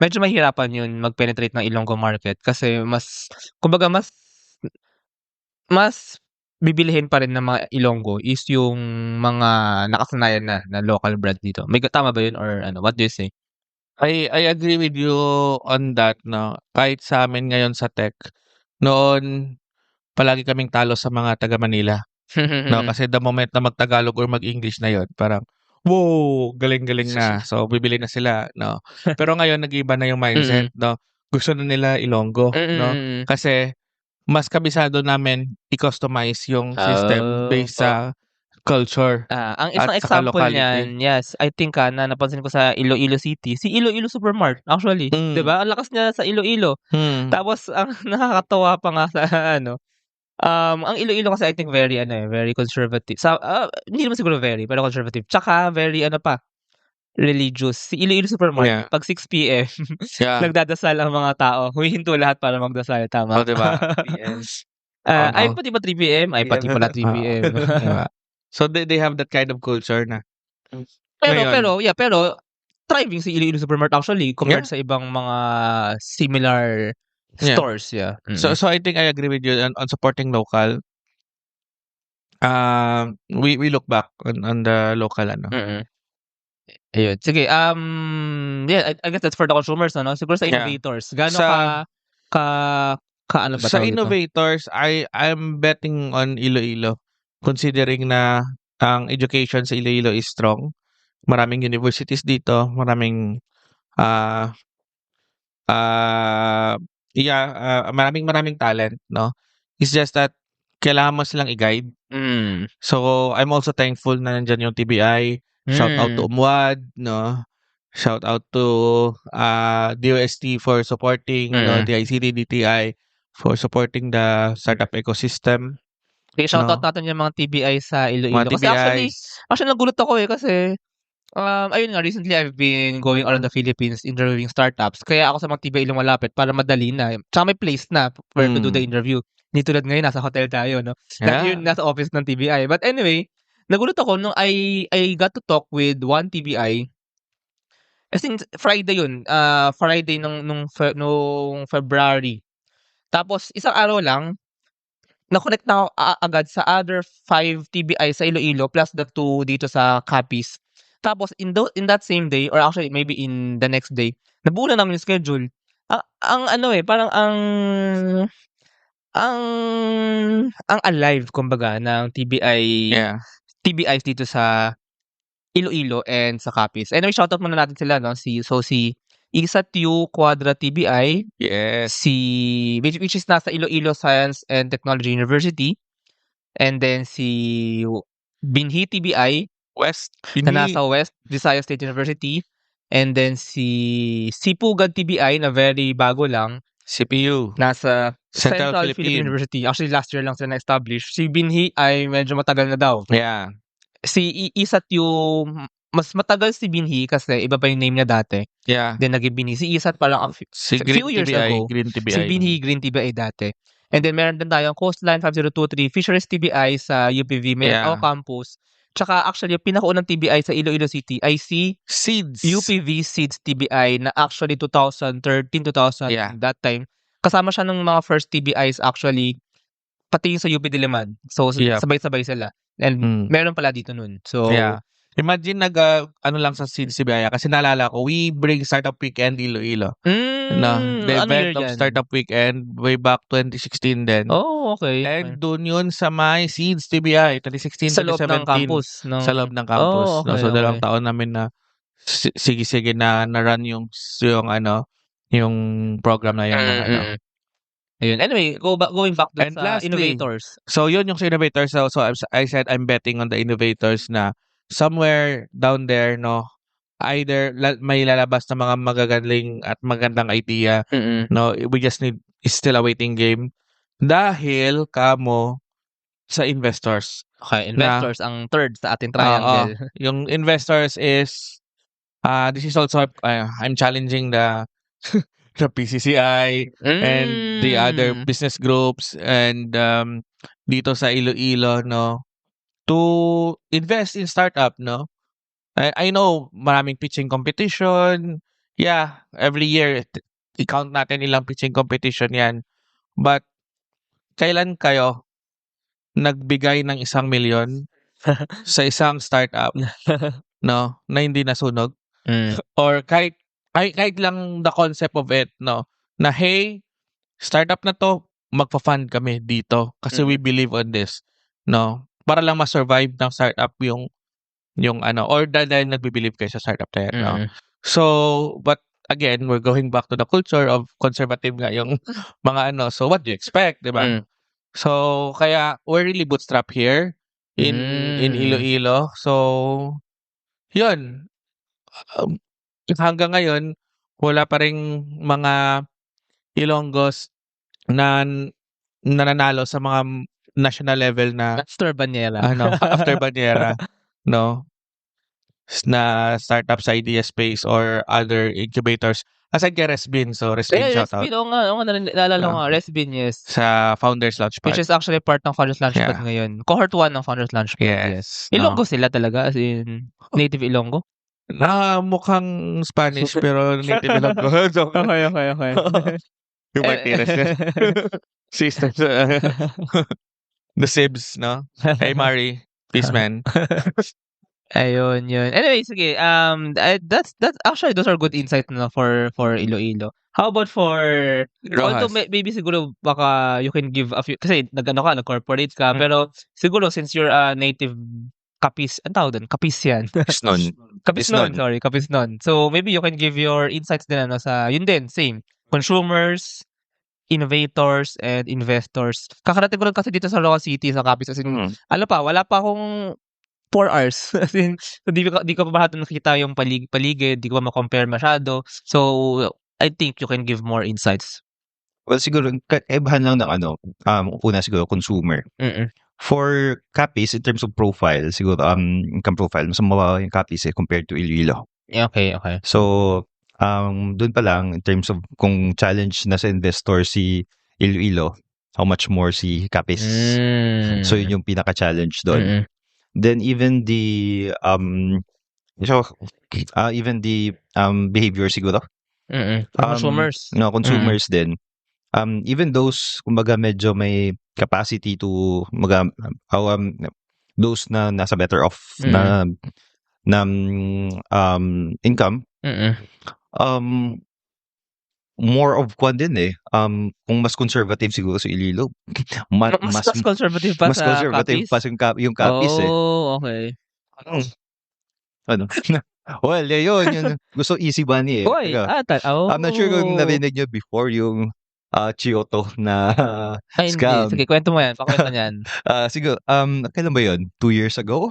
medyo mahirapan yun mag-penetrate ng Ilonggo market kasi kumbaga mas bibilihin pa rin ng mga Ilonggo is yung mga nakasanayan na local brand dito. Tama ba yun or what do you say? I agree with you on that, no. Kahit sa amin ngayon sa tech, noon palagi kaming talo sa mga taga Manila. No, kasi the moment na mag-Tagalog or mag-English na yon, parang wow, galing-galing na. So bibili na sila, no. Pero ngayon nag-iba na yung mindset, no. Gusto na nila Ilonggo, no. Kasi mas kabisado namin i-customize yung system based sa culture. Ang at isang sa example locality. niyan, yes, I think na napansin ko sa Iloilo City, si Iloilo Supermart actually, 'di ba? Ang lakas niya sa Iloilo. Tapos ang nakakatawa pa nga sa ang Iloilo kasi I think very very conservative. Hindi naman siguro very, pero conservative. Tsaka very religious. Si Iloilo Supermart, pag 6 PM, nagdadasal ang mga tao. Humihinto lahat para magdasal, tama? Oh, diba? Yes. Ay pati ba 3 PM? Ay pati pala 3 PM. Diba? So they have that kind of culture na. Pero thriving si Iloilo Supermart actually compared sa ibang mga similar stores, So I think I agree with you on supporting local. We look back on the local Ayun. Sige, I guess that's for the consumers, no? Siguro sa innovators, gaano ka ano ba sa tawag dito? innovators, I'm betting on Iloilo, considering na ang education sa Iloilo is strong. Maraming universities dito, maraming maraming talent, no? It's just that kailangan mo silang i-guide. So I'm also thankful na nandiyan yung TBI. Shout out to UMWAD, no? Shout out to DOST for supporting, no, the ICT DTI for supporting the startup ecosystem. Okay, shout out natin yung mga TBI sa Iloilo. Kasi actually nagulat ako kasi ayun nga, recently I've been going around the Philippines interviewing startups. Kaya ako sa mga TBI lumapit para madali na. Tsaka may place na for to do the interview. Hindi tulad ngayon, nasa hotel tayo, no? Dahil yun, nasa office ng TBI. But anyway, nagulat ako nung I got to talk with one TBI. I think Friday yun. Friday nung February. Tapos, isang araw lang, na-connect na ako agad sa other 5 TBI sa Iloilo plus the 2 dito sa Capiz. Tapos, in that same day, or actually maybe in the next day, nabuo na namin yung schedule. Parang ang alive kumbaga ng TBIs dito sa Iloilo and sa Capiz. Anyway, shoutout muna natin sila, no? Si Isa Tiu Quadra TBI, which is nasa Iloilo Science and Technology University, and then si Binhi TBI West, na nasa West Visayas State University, and then si Sipugad TBI na very bago lang, CPU, nasa Central Philippine University. Actually, last year lang sila na-establish. Si Binhi ay medyo matagal na daw. Yeah. Si Isat yung mas matagal si Binhi kasi iba pa yung name niya dati. Yeah. Then naging Binhi. Si Isat parang few years ago. Green TBI. Si Binhi, Green TBI dati. And then meron din tayong Coastline 5023, Fisheries TBI sa UPV, Mindanao Campus. Tsaka actually yung pinakaunang TBI sa Iloilo City ay si Seeds. UPV Seeds TBI na actually 2013-2000 that time. Kasama siya ng mga first TBIs actually pati yung sa UP Diliman. So sabay-sabay sila. And meron pala dito nun. So Imagine ano lang sa CBI kasi naalala ko, we bring Startup Weekend Iloilo. The Ano year event of yan? Startup Weekend way back 2016 din. Oh, okay. And doon yun sa may Seeds TBI, 2016, Sa loob ng 2017. campus. Sa loob ng campus. Oh, okay, So, 2 okay. taon namin na sige na run yung program na yun. Ayun. Anyway, going back dun And sa lastly, innovators. So yun yung sa innovators. So I said I'm betting on the innovators na somewhere down there, no, either may lalabas na mga magagaling at magandang idea. No, we just is still a waiting game. Dahil kamo sa investors. Okay, investors ang third sa ating triangle. Yung investors is this is also I'm challenging the the PCCI and the other business groups and dito sa Iloilo, no, to invest in startup, no. I know maraming pitching competition. Yeah, every year i-count natin ilang pitching competition yan. But kailan kayo nagbigay ng 1 million sa isang startup, no, na hindi nasunog? Or kahit lang the concept of it, no, na hey, startup na to, magpa-fund kami dito kasi we believe on this, no, para lang ma-survive ng startup yung or dahil nagbe-believe kayo sa startup na yan, no. So, but again, we're going back to the culture of conservative nga yung mga so what do you expect, di ba? So, kaya we're really bootstrap here in Iloilo. So, yun. Hanggang ngayon, wala pa ring mga Ilonggos na nananalo sa mga national level na after Banyera. After Banyera, no, na startup sa idea space or other incubators. Aside kay Resbin, so Resbin shout out. Resbin, naalala ko nga, Resbin, yes. Sa Founders Launchpad. Which is actually part ng Founders Launchpad ngayon. Cohort 1 ng Founders Launchpad. Yes. Ilonggo sila talaga, as in native Ilonggo? Mukhang Spanish pero native Ilonggo. Okay. Yung Martinez. Sisters. The Sibs, no? Hey, Mari. Peace, man. Ayun, yun. Anyway, sige. That's actually those are good insights na for Iloilo. How about for although maybe siguro baka you can give a few kasi nag-corporate ka pero siguro since you're a native Kapis, ang tawag doon? Kapis yan. Kapisnon. So maybe you can give your insights din sa yun din, same. Consumers, innovators, and investors. Kakarating ko lang kasi dito sa Local City, sa Kapis. As in, wala pa akong 4 hours. As in, so di ko pa masyado nakita yung paligid, di ko pa ma-compare masyado. So, I think you can give more insights. Well, siguro, kaibahan lang ng una siguro, consumer. For Capiz, in terms of profile, siguro, income profile, mas mababa yung Capiz compared to Iloilo. Okay. So, doon pa lang, in terms of kung challenge na sa investor si Iloilo, how much more si Capiz. So, yun yung pinaka-challenge doon. Then even the behavior siguro. Consumers din. Even those kumbaga medyo may capacity to those na nasa better off na income. More of kwan din kung mas conservative siguro sa Iloilo. Mas conservative pa sa yung Capiz okay. Well, yun gusto easy money I'm not sure kung narinig nyo before yung Chioto na scam. Sige, kwento mo yan. Pakwento niyan. Siguro, kailan ba yun? 2 years ago?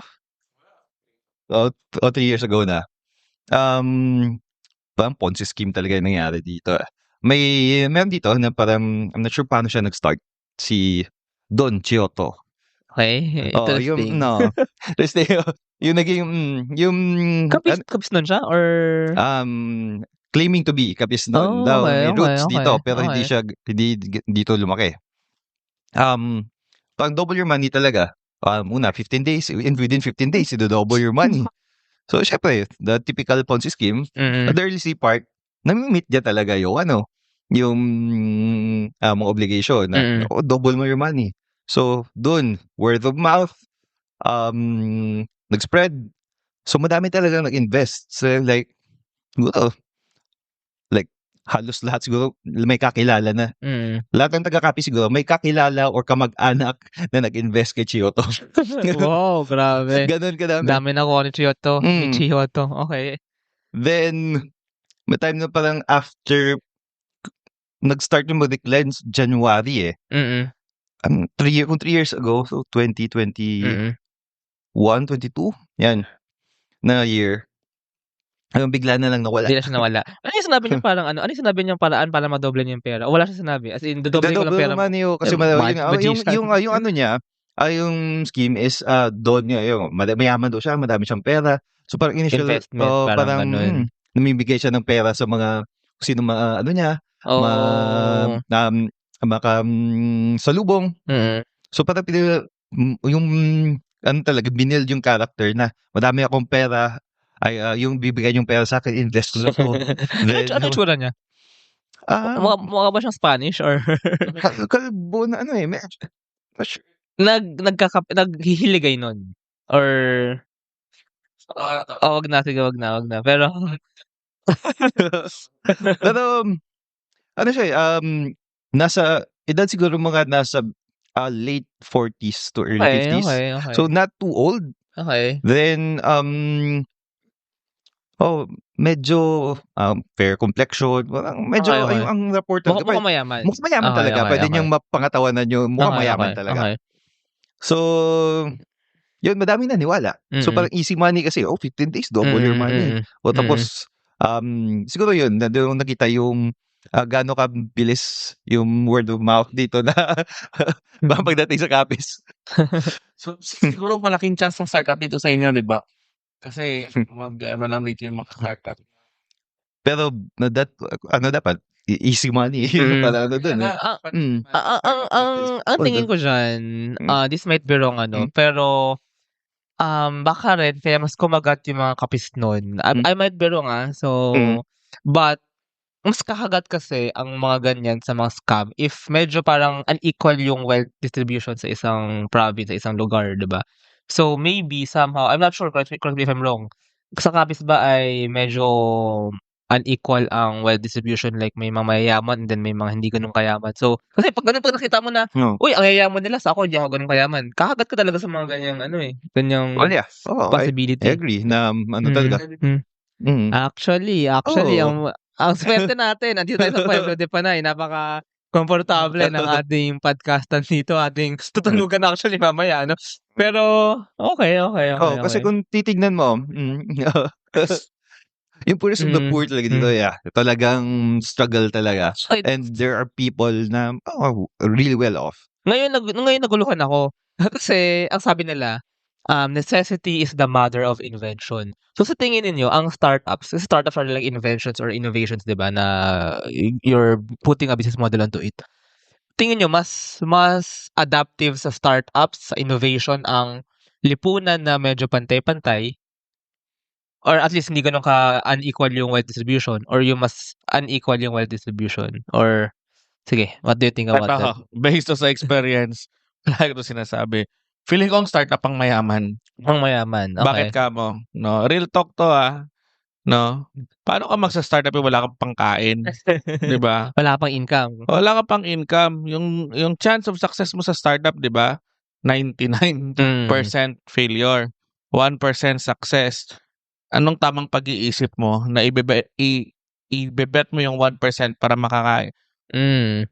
3 years ago na. Parang Ponzi scheme talaga yung nangyari dito. Meron dito na parang, I'm not sure paano siya nag-start. Si Don Chioto. Okay, interesting. Yung naging, Kapis nun siya? Or? Claiming to be Kapisnon daw. May roots dito, pero hindi dito lumaki. Pag double your money talaga, una, 15 days, and within 15 days, double your money. So, syempre, the typical Ponzi scheme, the early C part, nami-meet niya talaga yung mga obligation na double mo your money. So, dun, word of mouth, nag-spread. So madami talagang nag-invest. So like, siguro, like, halos lahat siguro may kakilala na. Lahat ng taga-copy siguro may kakilala or kamag-anak na nag-invest kay Chiyoto. Wow, grabe. Ganun kadami. Dami nakuha ni Chiyoto. Ni Mm. Chiyoto. Okay. Then, may time na parang after nag-start yung mag-decline January eh. Mm. 3 years ago, so 2021, 22, yan, na year. Hanggang bigla na lang nawala. Bigla siya nawala. Ano yung sinabi niya parang ano? Ano yung sinabi niyang paraan para madoble niya yung pera? O wala siya sinabi? As in, dodoble ko lang Dadouble pera mo. naman yun kasi yung ano niya, yung scheme is doon niya, yung mayaman daw siya, madami siyang pera. So parang initial, Investment, parang ganun. namimigay siya ng pera sa mga sino ano niya, Oh. salubong. So parang yung ano talaga, binild yung character na madami akong pera, ay yung bibigay yung pera sa akin, invest ko na to. Ano itsura niya? Mukha ba siyang Spanish or kalbo na ano eh, naghihiligay nun? Or wag na, sige, wag na. Pero pero ano siya eh, nasa edad siguro mga nasa late 40s to early 50s. Okay. So not too old. Okay. Then medyo fair complexion. Medyo Okay. ang report talaga. Mukhang mayaman. Mukhang mayaman talaga. Pwede niyong mapangatawanan nyo. Mukhang mayaman talaga. Okay. So, yun, madaming naniwala. So, parang easy money kasi, 15 days, double your money. O tapos, siguro yun, doon nakita yung gaano kabilis yung word of mouth dito na pagdating sa copies. So, siguro malaking chance ng startup dito sa inyo, di ba? Kasi lang dito yung mga startup. Pero dapat easy money para ano dun. Ang tingin ko dyan, this might be wrong pero baka rin kaya mas kumagat yung mga kapis nun. I might be wrong so but mas kakagat kasi ang mga ganyan sa mga scam if medyo parang unequal yung wealth distribution sa isang province, sa isang lugar, diba? So maybe somehow, I'm not sure, correct me if I'm wrong, sa kapis ba ay medyo unequal ang wealth distribution, like may mga mayayaman and then may mga hindi ganun kayaman. So kasi pag nakita mo na, uy, ang yayaman nila, sa ako hindi ako ganun kayaman, kakagat ka talaga sa mga ganyang ganyang possibility. I agree na talaga. Actually, ang swerte natin, andito tayo sa Pueblo de Panay, napaka-komportable ng ating podcastan dito, ating tutulugan actually mamaya, Pero, okay. Kasi kung titignan mo, yung poorest of the poor talaga dito, talagang struggle talaga. And there are people na really well off. Ngayon naguluhan ako. Kasi, ang sabi nila, necessity is the mother of invention. So sa tingin niyo, ang startups are like inventions or innovations, 'di ba, na you're putting a business model onto it. Tingin niyo mas adaptive sa startups, sa innovation ang lipunan na medyo pantay-pantay or at least hindi ganoon ka unequal yung wealth distribution or yung mas unequal yung wealth distribution or sige, what do you think about that? Based sa experience, lagi ko sinasabi, feeling ko ang startup ang mayaman. Ang mayaman, okay. Bakit ka mo? No, real talk to no? Paano ka magsa-startup yung wala kang pangkain? 'Di ba? Wala pang income. Wala ka pang income. Yung chance of success mo sa startup, 'di ba? 99% failure, 1% success. Anong tamang pag-iisip mo na ibebet mo yung 1% para makakain?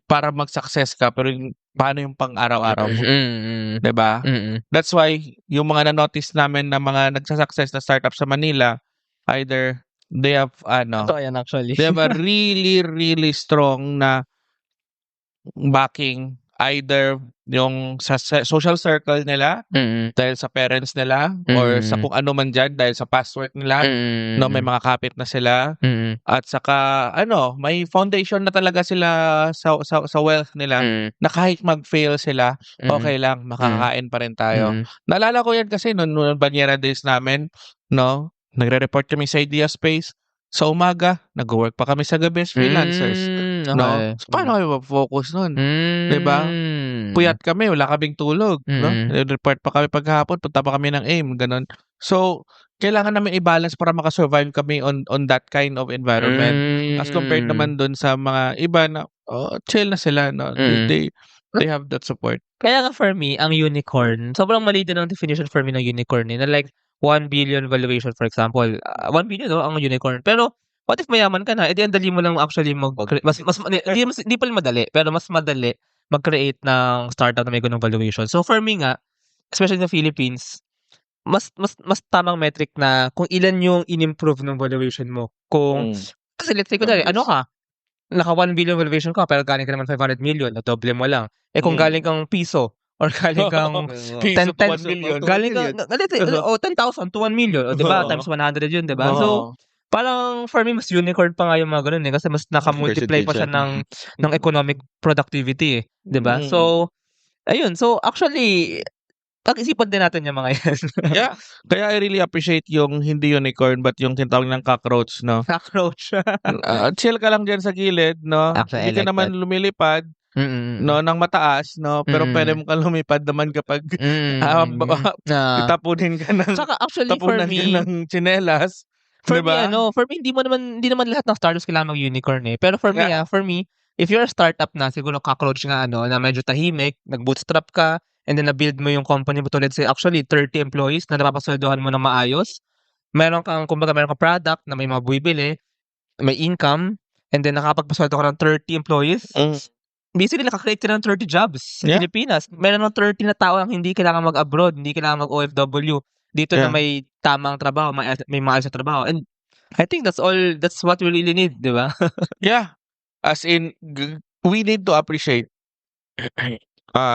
Para mag-success ka, pero paano yung pang-araw-araw mo? 'Di ba? That's why yung mga na-notice namin na mga nagsa-success na startup sa Manila, either they have actually. they have a really really strong na backing, either yung sa social circle nila dahil sa parents nila or sa kung ano man dyan dahil sa past work nila, may mga kapit na sila, at saka may foundation na talaga sila sa wealth nila, na kahit mag-fail sila, okay lang, makakain pa rin tayo. Naalala ko yan kasi noon Banyera days namin, nagre-report kami sa Idea Space. Sa umaga, nag-work pa kami sa gabi as freelancers. Okay. So, paano kami mag-focus nun? Diba? Puyat kami, wala kaming tulog. Report pa kami paghapon, punta pa kami ng AIM, ganun. So, kailangan namin i-balance para maka-survive kami on that kind of environment. As compared naman dun sa mga iba na chill na sila, no? They have that support. Kaya nga for me, ang unicorn, sobrang mali din ang definition for me ng unicorn na like 1 billion valuation for example. 1 billion ang unicorn. Pero what if mayaman ka na? Edi ang dali mo lang actually hindi pala madali, pero mas madali mag-create ng startup na may ganung valuation. So for me nga, especially in the Philippines, mas tamang metric na kung ilan yung in-improve ng valuation mo. Kasi let's say kunwari, naka 1 billion valuation ka pero galing ka naman 500 million, na doble mo lang. Kung galing kang piso or galing kang 10 million. galing ka 10,000 to 1 million, di ba? Times 100 yun, di ba? So parang for me mas unicorn pa nga yung mga ganun kasi mas naka-multiply pa siya ng economic productivity, di ba? So ayun, so actually pag-isipan din natin yung mga yan. Yeah. Kaya I really appreciate yung hindi unicorn but yung tinatawag ng cockroach, no? Cockroach. Chill ka lang dyan sa gilid, no? Actually, hindi ka naman lumilipad, no, ng mataas, no? Pero pwede mo kang lumipad naman kapag tapunin ka ng Saka actually for me, ng tsinelas. for diba? me, for me, hindi naman lahat ng startups kailangan mag-unicorn eh. Pero for me, if you're a startup na, siguro cockroach nga, na medyo tahimik, nag-bootstrap ka, and then na-build mo yung company mo to, let's say, actually, 30 employees na napapasweldohan mo ng maayos. Meron kang product na may mga bumibili, may income, and then nakapagpasweldo ka ng 30 employees. Basically, nakakreate ka ng 30 jobs sa Pilipinas. Meron ng 30 na tao ang hindi kailangan mag-abroad, hindi kailangan mag-OFW. Dito na may tamang trabaho, may maayos na trabaho. And I think that's what we really need, di ba? Yeah. As in, we need to appreciate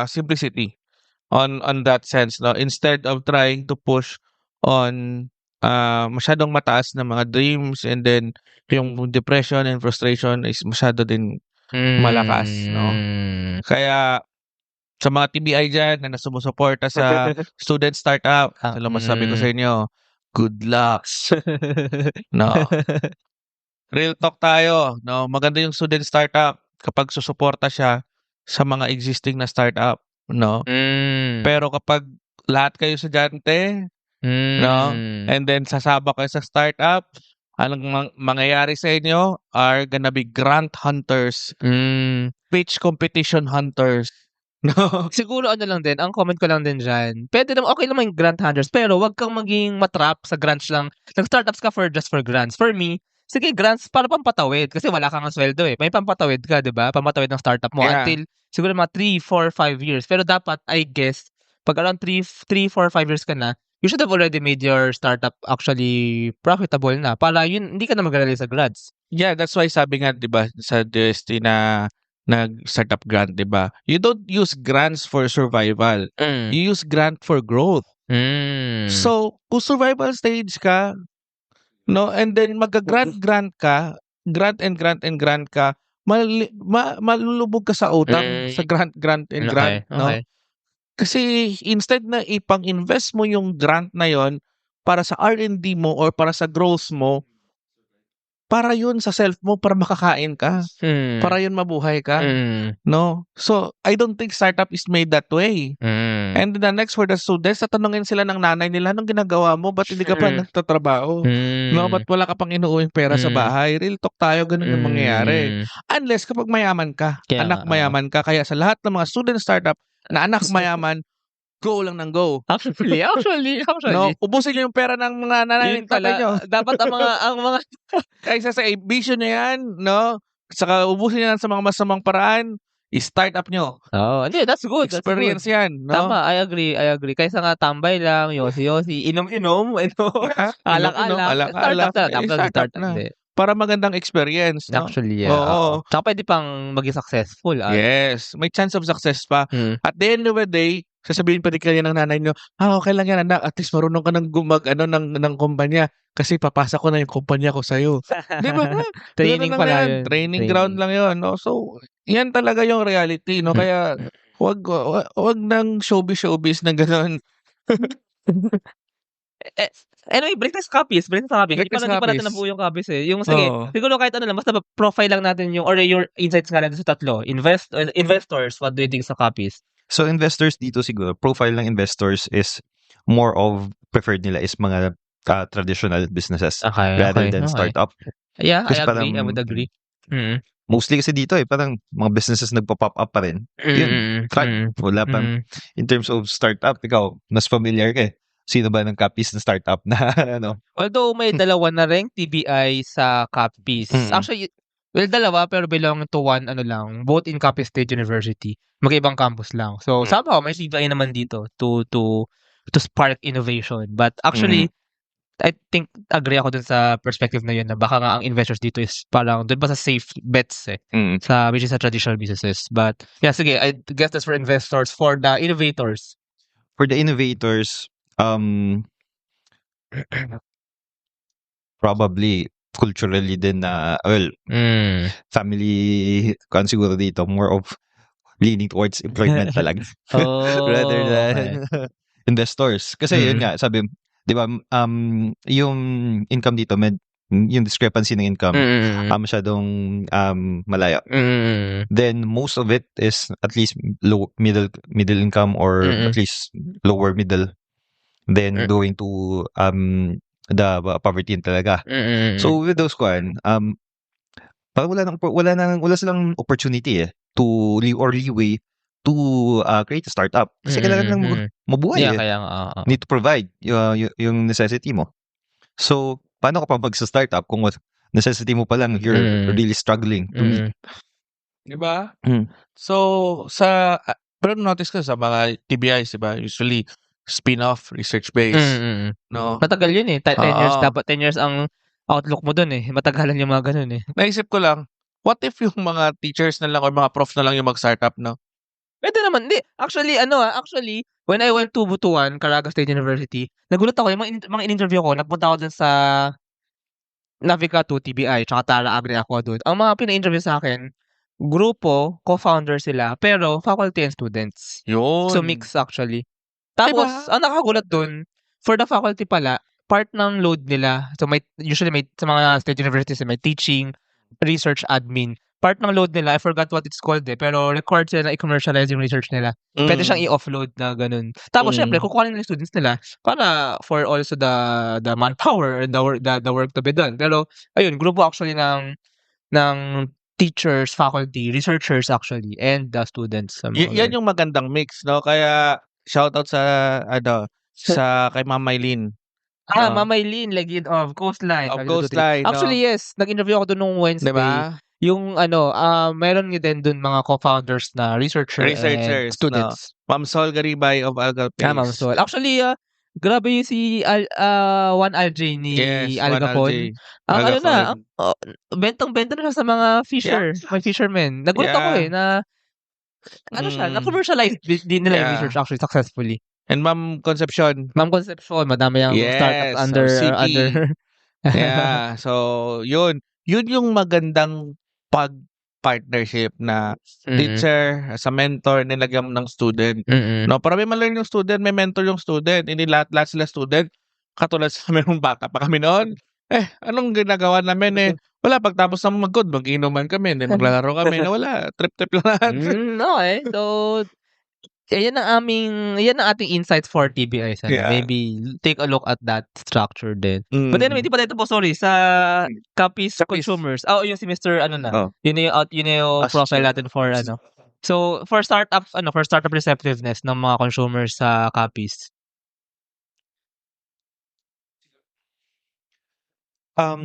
simplicity. On that sense, no, instead of trying to push on masyadong mataas na mga dreams, and then yung depression and frustration is masyado din malakas, no? Kaya sa mga TBI dyan na sumusuporta sa student startup, alam mo sabi ko sa inyo, good luck. No. Real talk tayo, no? Maganda yung student startup kapag susuporta siya sa mga existing na startup, no? Pero kapag lahat kayo estudyante, no? And then sasabak kayo sa startup, anong mangyayari sa inyo are gonna be grant hunters, pitch competition hunters. No. Siguro lang din, ang comment ko lang din dyan, pwede naman, okay naman yung grant hunters, pero wag kang maging matrap sa grants lang. Nag-startups ka just for grants. For me, sige, grants para pampatawid kasi wala kang sweldo eh. May pampatawid ka, di ba? Pampatawid ng startup mo until siguro mga 3, 4, 5 years. Pero dapat, I guess, pag around 3, 4, 5 years ka na, you should have already made your startup actually profitable na. Para yun, hindi ka na mag-rely sa grants. Yeah, that's why sabi nga, di ba, sa DST na nag-startup grant, di ba? You don't use grants for survival. You use grant for growth. So, kung survival stage ka, no, and then mag-grant ka, grant ka, malulubog ka sa utang sa grant, no? Okay. Kasi instead na ipang-invest mo yung grant na yon para sa R&D mo or para sa growth mo, para yun sa self mo, para makakain ka. Para yun mabuhay ka. No? So, I don't think startup is made that way. And the next for the students, tatanungin sila ng nanay nila, anong ginagawa mo? Ba't hindi ka pa nagtatrabaho? No? Ba't wala ka pang inuuwing pera sa bahay? Real talk tayo, ganun yung mangyayari. Unless kapag mayaman ka, anak mayaman ka. Kaya sa lahat ng mga student startup na anak mayaman, go lang ng go. Actually. No, ubusin niyo yung pera ng mga nanay nyo. Dapat ang mga kaysa sa vision niyo yan, no? Saka ubusin niyo yan sa mga masamang paraan, i-start up nyo. Hindi, that's good. Experience yan, no? Tama, I agree. Kaysa nga tambay lang, yosi-yosi, inom-inom, alak-alak. Start up. Para magandang experience, no? Actually, yeah. Oo. Saka pwede pang maging successful. Yes, may chance of success pa. At the end of the day, sasabihin pa din kanya ng nanay nyo, okay lang yan anak, at least marunong ka ng ng kumpanya kasi papasa ko na yung kumpanya ko sa'yo. Di ba? Training pala yun. Training ground lang yun. No? So, yan talaga yung reality. No? Kaya, wag ng showbiz na gano'n. Anyway, break na sa copies. Hindi pa natin nabuo yung copies eh. Yung, sige, siguro kahit ano lang, basta profile lang natin yung insights nga natin sa tatlo. Investors, what do you think sa copies? So, investors dito siguro, profile ng investors is more of preferred nila is mga traditional businesses Okay, rather okay, than okay. startup. Yeah, I Kasi agree. I parang would agree. Mm. mostly kasi dito parang mga businesses nagpo-pop up pa rin. Yun, wala pang in terms of startup, ikaw mas familiar ka eh. Sino ba ng Cappies na startup na ano? Although may dalawa na ring TBI sa Cappies. Actually, well, dalawa pero belong to one ano lang, both in Capiz State University. Magkaibang campus lang. So somehow may TBI naman dito to spark innovation. But actually, I think agree ako dun sa perspective na yun na baka nga ang investors dito is parang dun pa sa safe bets sa which is sa traditional businesses. But yeah, sige, I guess that's for investors. For the innovators. For the innovators, probably culturally din na family kan siguro dito more of leaning towards employment talaga rather than investors. Kasi yun nga, sabi, di ba, yung income dito, yung discrepancy ng income, masyadong malaya. Then, most of it is at least low, middle income or at least lower middle. Then, going to the poverty talaga. So, with those parang wala silang opportunity to leeway to create a startup. Kasi kailangan lang mabuhay kaya Need to provide yung necessity mo. So, paano ka pa magsa-startup kung necessity mo pa lang, you're really struggling to meet. Diba? So, pero notice ko sa mga TBIs, diba? Usually, spin-off, research-based. No? Matagal yun 10 years. Dapat 10 years ang outlook mo dun Matagalan yung mga ganun Naisip ko lang, what if yung mga teachers na lang or mga prof na lang yung mag-startup, no? Pwede naman. Hindi. Actually, when I went to Butuan, Caraga State University, nagulat ako. Yung mga in-interview ko, nagpunta ako dun sa Navica 2 TBI, tsaka Tara Agri ako dun. Ang mga pina-interview sa akin, grupo, co-founder sila, pero faculty and students. Yun. So, mix actually. Tapos, ang nakagulat dun, for the faculty pala, part ng load nila, so usually sa mga state universities, may teaching, research, admin. Part ng load nila, I forgot what it's called pero required sila na i-commercialize yung research nila. Pwede siyang i-offload na ganun. Tapos, syempre, kukuha nila yung students nila para for also the manpower and the work to be done. Pero, ayun, grupo actually ng teachers, faculty, researchers actually, and the students. Yan yung magandang mix, no? Kaya, shoutout sa kay Ma'am Maylin. Ma'am Maylin, legend of Coastline. Actually, yes. Nag-interview ako doon nung Wednesday. Diba? Yung mayroon nga din doon mga co-founders na researchers and students. No? Ma'am Sol Garibay of Algal Pace. Ma'am Sol. Actually, grabe yung si Juan Alj ni Algapon. Ang bentang-benta na siya sa mga may fishermen. Nagulat ako na na-commercialize din nila yung research actually successfully. And Ma'am Concepcion, madami yung startups under yeah. So, yun yung magandang partnership na teacher, as a mentor, nilagyan mo ng student. No, para may ma-learn yung student, may mentor yung student. Hindi lahat sila student. Katulad sa amin nung bata pa kami noon. Anong ginagawa namin wala, pagtapos ng mag-code, mag-inuman kami, then maglalaro kami na wala, trip-trip lang lahat. So, yan ang ating insights for TBI. Maybe take a look at that structure din. But anyway, hindi pa tayo po, sorry, sa Cappies consumers. Yung si Mr. Yun yung profile natin for So, for startup receptiveness ng mga consumers sa Cappies.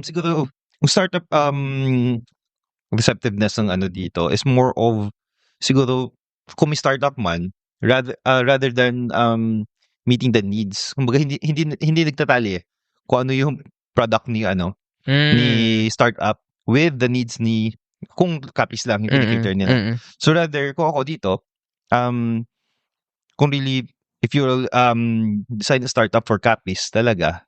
Siguro, startup receptiveness ng dito is more of, siguro, kung may startup man, rather than meeting the needs. Kumbaga hindi nagtatali kung ano yung product ni ni startup with the needs ni kung Cappies lang yung indicator nila. So rather kung ako dito kung really if you decide to start up for Cappies talaga,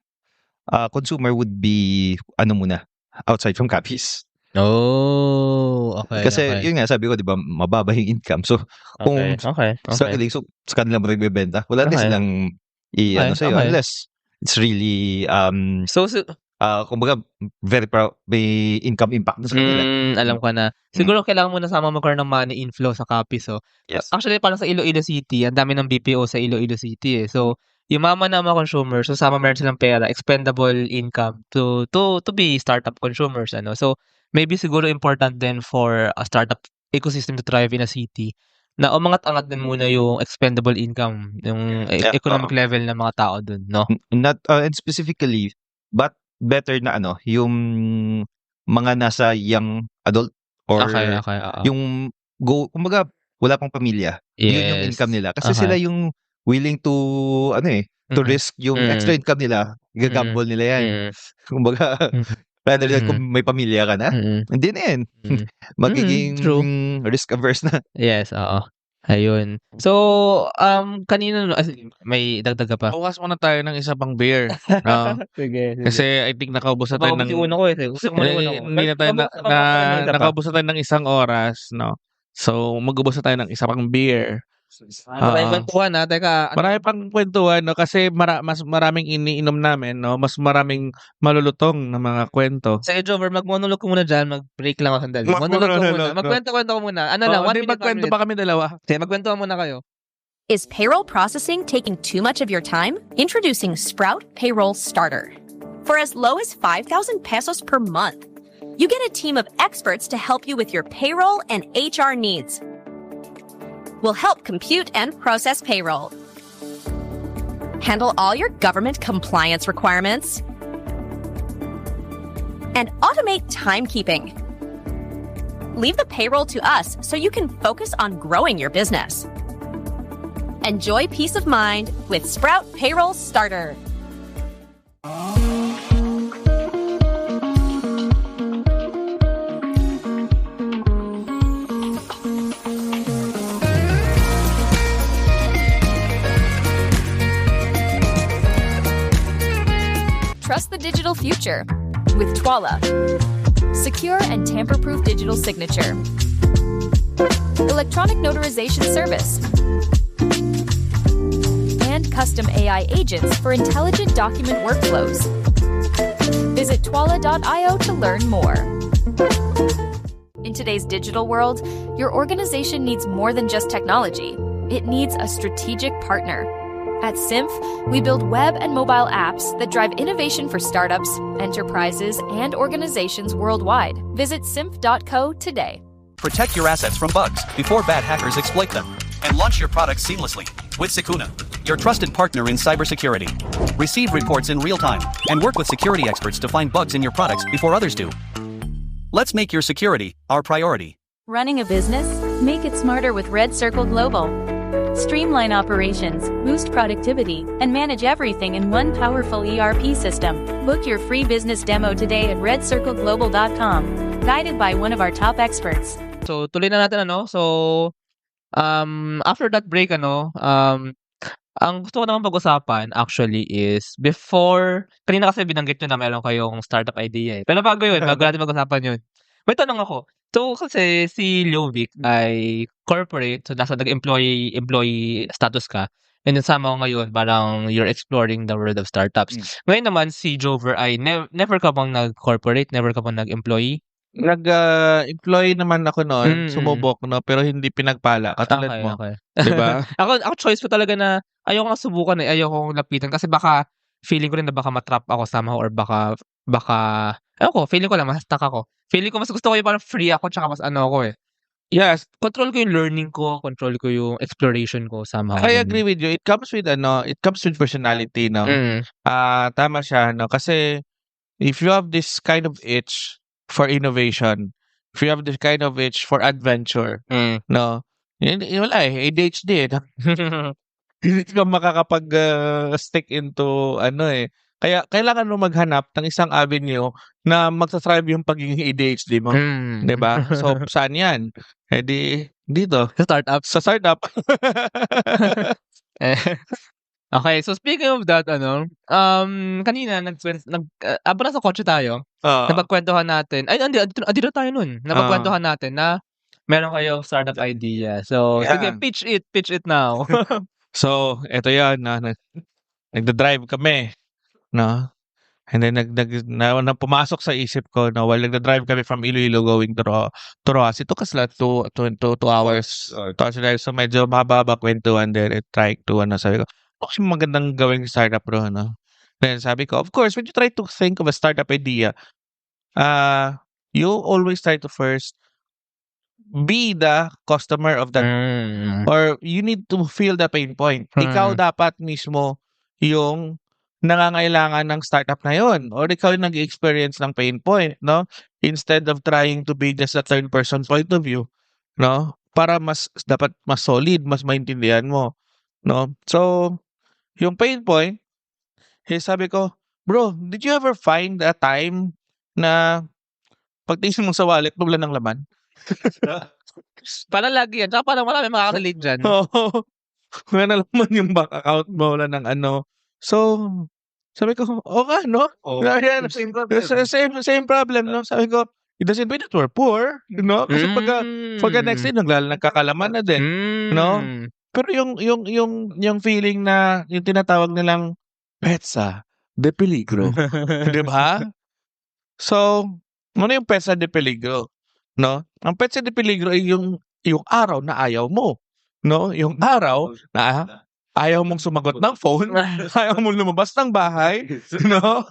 consumer would be muna outside from Cappies. Okay. Kasi yun nga sabi ko, 'di ba, mababa yung income. So kung struggling, so sa kanila mo nagbebenta, wala din silang sa'yo unless it's really kumbaga very may income impact sa kanila. Alam ko na. Siguro kailangan mo na sama magkaroon ng money inflow sa Cappies. Yes. Actually, parang sa Iloilo City, ang dami ng BPO sa Iloilo City. So, yumaman na mga consumers, so sama meron silang pera, expendable income to be startup consumers, ano. So, maybe siguro important din for a startup ecosystem to thrive in a city na umangat-angat din muna yung expendable income, yung economic level ng mga tao dun, no? Not and specifically, but better na yung mga nasa young adult or Okay, oo. yung kumbaga wala pang pamilya. Yun yung Yes. income nila. Kasi Okay. sila yung willing to to risk yung extra income nila. Gagamble nila yan. Kumbaga, rather than kung may pamilya ka na, hindi na yan. Magiging True. risk averse na. Yes, oo. Ayun. So, kanina may dagdag ka pa? Bukas muna tayo ng isa pang beer. No? Sige. Kasi I think nakaubos na tayo Baka ng... yung una ko eh. Gusto ko muna yung una ko. Hindi na tayo nakaubos na tayo ng isang oras. No? So, mag-ubos na tayo ng isa pang beer. Maraming kwentuhan ha. Teka. Marami pang kwentuhan, no? Kasi mas maraming iniinom namin, no? Mas maraming malulutong na mga kwento. Sige, Jover, mag-monologue ko muna dyan. Mag-break lang ako sandali. Monologue ko muna. Magkwento-kwento ko muna. Ano lang, 1 minute. Magkwento pa kami dalawa. Sige, magkwento muna kayo. Is payroll processing taking too much of your time? Introducing Sprout Payroll Starter. For as low as 5,000 pesos per month, you get a team of experts to help you with your payroll and HR needs. We'll help compute and process payroll, handle all your government compliance requirements, and automate timekeeping. Leave the payroll to us so you can focus on growing your business. Enjoy peace of mind with Sprout Payroll Starter. Trust the digital future with Twala. Secure and tamper-proof digital signature. Electronic notarization service. And custom AI agents for intelligent document workflows. Visit twala.io to learn more. In today's digital world, your organization needs more than just technology. It needs a strategic partner. At Symph, we build web and mobile apps that drive innovation for startups, enterprises, and organizations worldwide. Visit symph.co today. Protect your assets from bugs before bad hackers exploit them. And launch your products seamlessly with Secuna, your trusted partner in cybersecurity. Receive reports in real time and work with security experts to find bugs in your products before others do. Let's make your security our priority. Running a business? Make it smarter with Red Circle Global. Streamline operations, boost productivity, and manage everything in one powerful ERP system. Book your free business demo today at redcircleglobal.com, guided by one of our top experts. So, tuloy na natin, ano? So, after that break, ano, ang gusto ko naman pag-usapan actually is before, kanina kasi binanggit nyo na meron kayong startup idea eh. Pero bago yun, bago natin pag-usapan yun, may tanong ako. So, kasi si Jovic ay corporate, so nasa employee status ka, and then sama ko ngayon, parang you're exploring the world of startups. Ngayon naman, si Jover ay never ka bang nag-corporate? Never ka bang nag-employee? Nag-employee naman ako noon, sumubok, no? Pero hindi pinagpala, katulad mo. Okay. Diba? ako choice ko talaga na ayoko nga subukan eh, ayoko lapitan kasi baka feeling ko rin na baka matrap ako somehow or baka ayoko, feeling ko lang ma-stuck ako. Feeling ko mas gusto ko yung parang free ako tsaka mas ano ako eh. Yes, control ko yung learning ko, control ko yung exploration ko somehow. I agree with you. It comes with personality, no? Tama siya, no? Kasi if you have this kind of itch for innovation, if you have this kind of itch for adventure, no? Wala eh, ADHD eh. Hindi ka makakapag-stick into Kaya kailangan mo maghanap ng isang avenue na magsa-thrive yung pagiging ADHD mo. 'Di ba? So, saan yan? Eh di, dito. Sa startup. Okay, so speaking of that, kanina, habang nasa kotse tayo, napagkwentuhan natin, andito tayo nun, napagkwentuhan natin na meron kayong startup idea. So, sige, pitch it now. So, eto yan, nagda-drive kami. No? And then na pumasok sa isip ko while nagda-drive kami from Iloilo going to Rojas. It took us like 2 hours. So medyo mahaba kwentuhan din. Trying to sabi ko, Kasi magandang gawing startup bro, no? Then sabi ko, of course, when you try to think of a startup idea, you always try to first be the customer of that or you need to feel the pain point. Ikaw dapat mismo yung nangangailangan ng startup na yon or ikaw yung nag-experience ng pain point, no? Instead of trying to be just a third person point of view, no? Para dapat mas solid, mas maintindihan mo, no? So, yung pain point, sabi ko, bro, did you ever find a time na pagtingin mo sa wallet, wala ng laman? Parang lagi yan. Tsaka parang marami makaka-relate dyan. Oo. Wala na laman yung bank account mo, wala ng ano. So, sabi ko, okay, no? Yan, Same problem. same problem, no? Sabi ko, it doesn't mean that we're poor, no? Kasi pagka next day, nagkakalaman na din, no? Pero yung feeling na, yung tinatawag nilang petsa de peligro. Di ba? So, ano yung petsa de peligro? No? Ang petsa de peligro ay yung araw na ayaw mo. No? Yung araw na ayaw mong sumagot ng phone, ayaw mong lumabas ng bahay, no?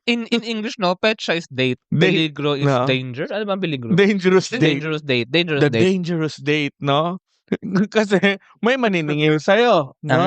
In English, no, petsa is date. Peligro is danger. Ano ba ang peligro? Dangerous date. Dangerous date. Dangerous The date. dangerous date, no? Kasi may maniningil sa'yo, no?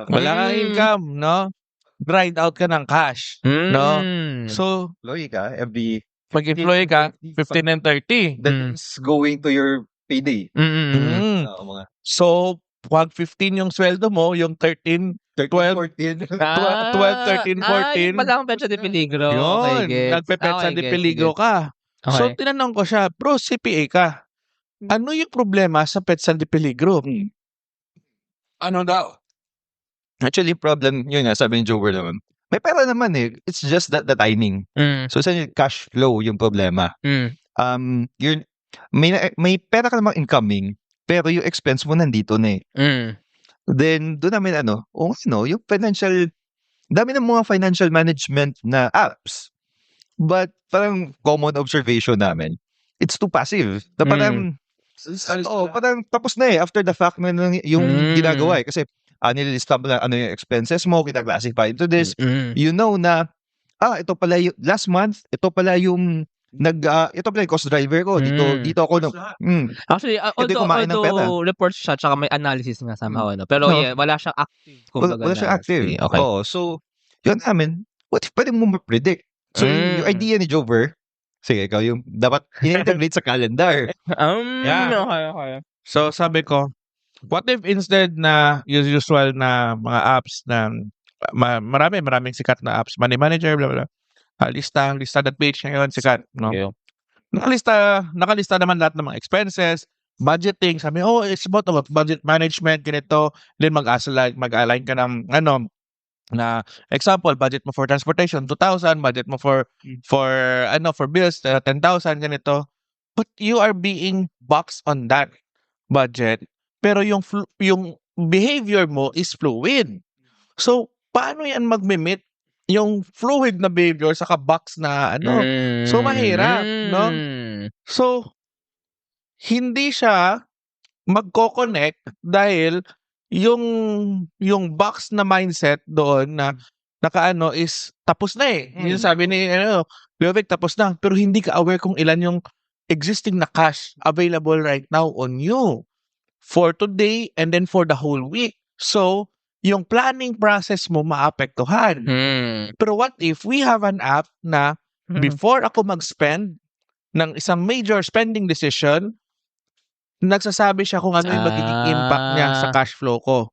Wala kang income, no? Grind out ka ng cash, no? So, Employee ka, every pag-employee ka, 15 and 30. that is going to your payday. Mga So, pag 15 yung sweldo mo, yung 13, 12, 14. 12, 13, 14. Yung pala ang petsa de peligro. Yun, nagpepetsa de peligro ka. So, tinanong ko siya, bro, CPA ka. Ano yung problema sa petsa de peligro? Ano daw? Actually, problem, yun nga, sabi ni Jover naman. May pera naman eh. It's just that the timing. So, sa cash flow yung problema. You're, may pera ka namang incoming, pero yung expense mo nandito na eh. Then, doon namin yung financial, dami ng mga financial management na apps. But, parang common observation namin, it's too passive. Na parang, parang tapos na eh, after the fact na yung ginagawa eh. Kasi, nililista mo na ano yung expenses mo, kita-classify into this. You know na, ito pala yung, last month, ito pala yung cost driver ko. Dito ako. Actually, although reports siya, tsaka may analysis nga somehow. Pero yeah, wala siyang active. Wala siyang active. Okay. So, yun namin, what if pwede mo ma-predict? So, yung idea ni Jover, sige, ikaw yung dapat in-integrate sa calendar. Okay. So, sabi ko, what if instead na usual na mga apps na maraming sikat na apps, Money Manager, blah, blah, lista.page ngayon, sikat, no? Okay. Nakalista naman lahat ng mga expenses, budgeting, sabi, it's about budget management, ganito, then mag-align ka ng, na example, budget mo for transportation, 2,000, budget mo for bills, 10,000, ganito. But you are being boxed on that budget, pero yung behavior mo is fluid. So, paano yan mag-meet yung fluid na behavior sa box na So, mahirap, no? So, hindi siya magko-connect dahil yung box na mindset doon na is tapos na eh. Yung sabi ni Leovic, tapos na. Pero hindi ka aware kung ilan yung existing na cash available right now on you for today and then for the whole week. So, yung planning process mo maapektuhan. Pero what if we have an app na before ako mag-spend ng isang major spending decision, nagsasabi siya kung ano yung magiging impact niya sa cash flow ko.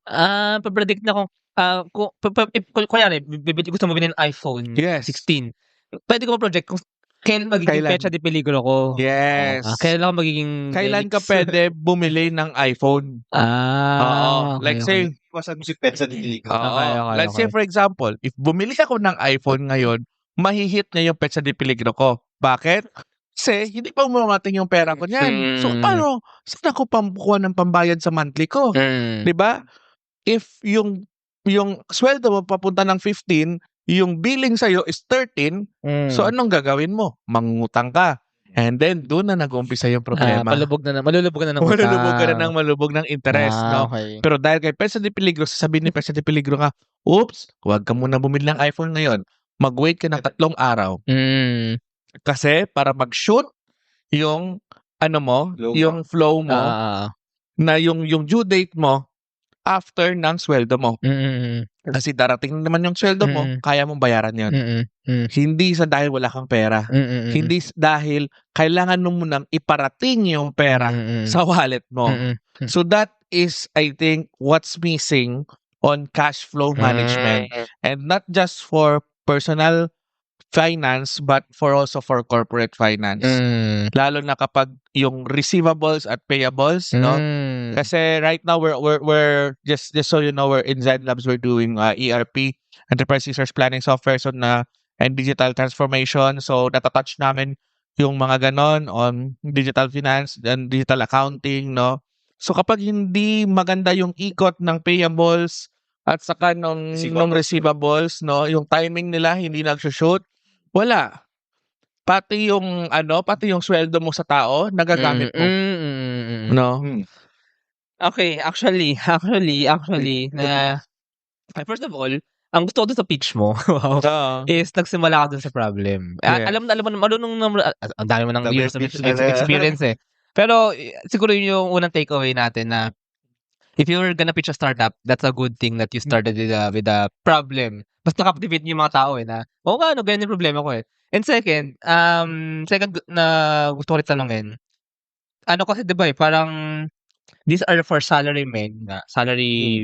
Pa-predict na kung kunyari, gusto mo bilhin ng iPhone 16. Pwede ko ma-project kung kailan magiging petsa de peligro ko. Yes. Kailan ako magiging Kailan ka pwede bumili ng iPhone? Like say, Iwasan mo si petsa de peligro. Let's say for example, if bumili ako ng iPhone ngayon, mahihit niya yung petsa de peligro ko. Bakit? Kasi hindi pa umamating yung pera ko niyan. So paano? Saan ako pambukuha ng pambayad sa monthly ko? 'Di ba? If yung sweldo mo papunta ng 15, yung billing sa'yo is 13, so anong gagawin mo? Mangutang ka. And then, doon na nag-umpisa yung problema. Malulubog na ng utang. Malulubog ka na ng malubog ng interest, no? Okay. Pero dahil kay Petsa de Peligro, sasabihin ni Petsa de Peligro nga, oops, huwag ka muna bumili ng iPhone ngayon. Mag-wait ka ng 3 araw. Kasi para mag-shoot yung yung flow mo, na yung due date mo after ng sweldo mo. Kasi darating naman yung sweldo mo, kaya mong bayaran yun. Hindi sa dahil wala kang pera. Hindi dahil kailangan mo munang iparating yung pera sa wallet mo. So that is, I think, what's missing on cash flow management. And not just for personal finance, but also for corporate finance. Lalo na kapag yung receivables at payables, no? Kasi right now we're just so you know, we're in ZenLabs, we're doing ERP, Enterprise Resource Planning Software, so and digital transformation. So natatouch namin yung mga ganon on digital finance and digital accounting, no? So kapag hindi maganda yung ikot ng payables at saka nung receivables, no, yung timing nila hindi nagsushoot, wala. Pati yung sweldo mo sa tao nagagamit mo. No. Okay, actually, na first of all, ang gusto ko dun sa pitch mo, is nagsimula ka dun sa problem. Alam mo marunong ang dami mo ng years of experience eh. Pero siguro yung unang takeaway natin na if you're gonna pitch a startup, that's a good thing that you started with a problem. Mas nakaptivate yung mga tao na, ganyan yung problema ko eh. And second na gusto ko rin tanongin, kasi diba parang, these are for salary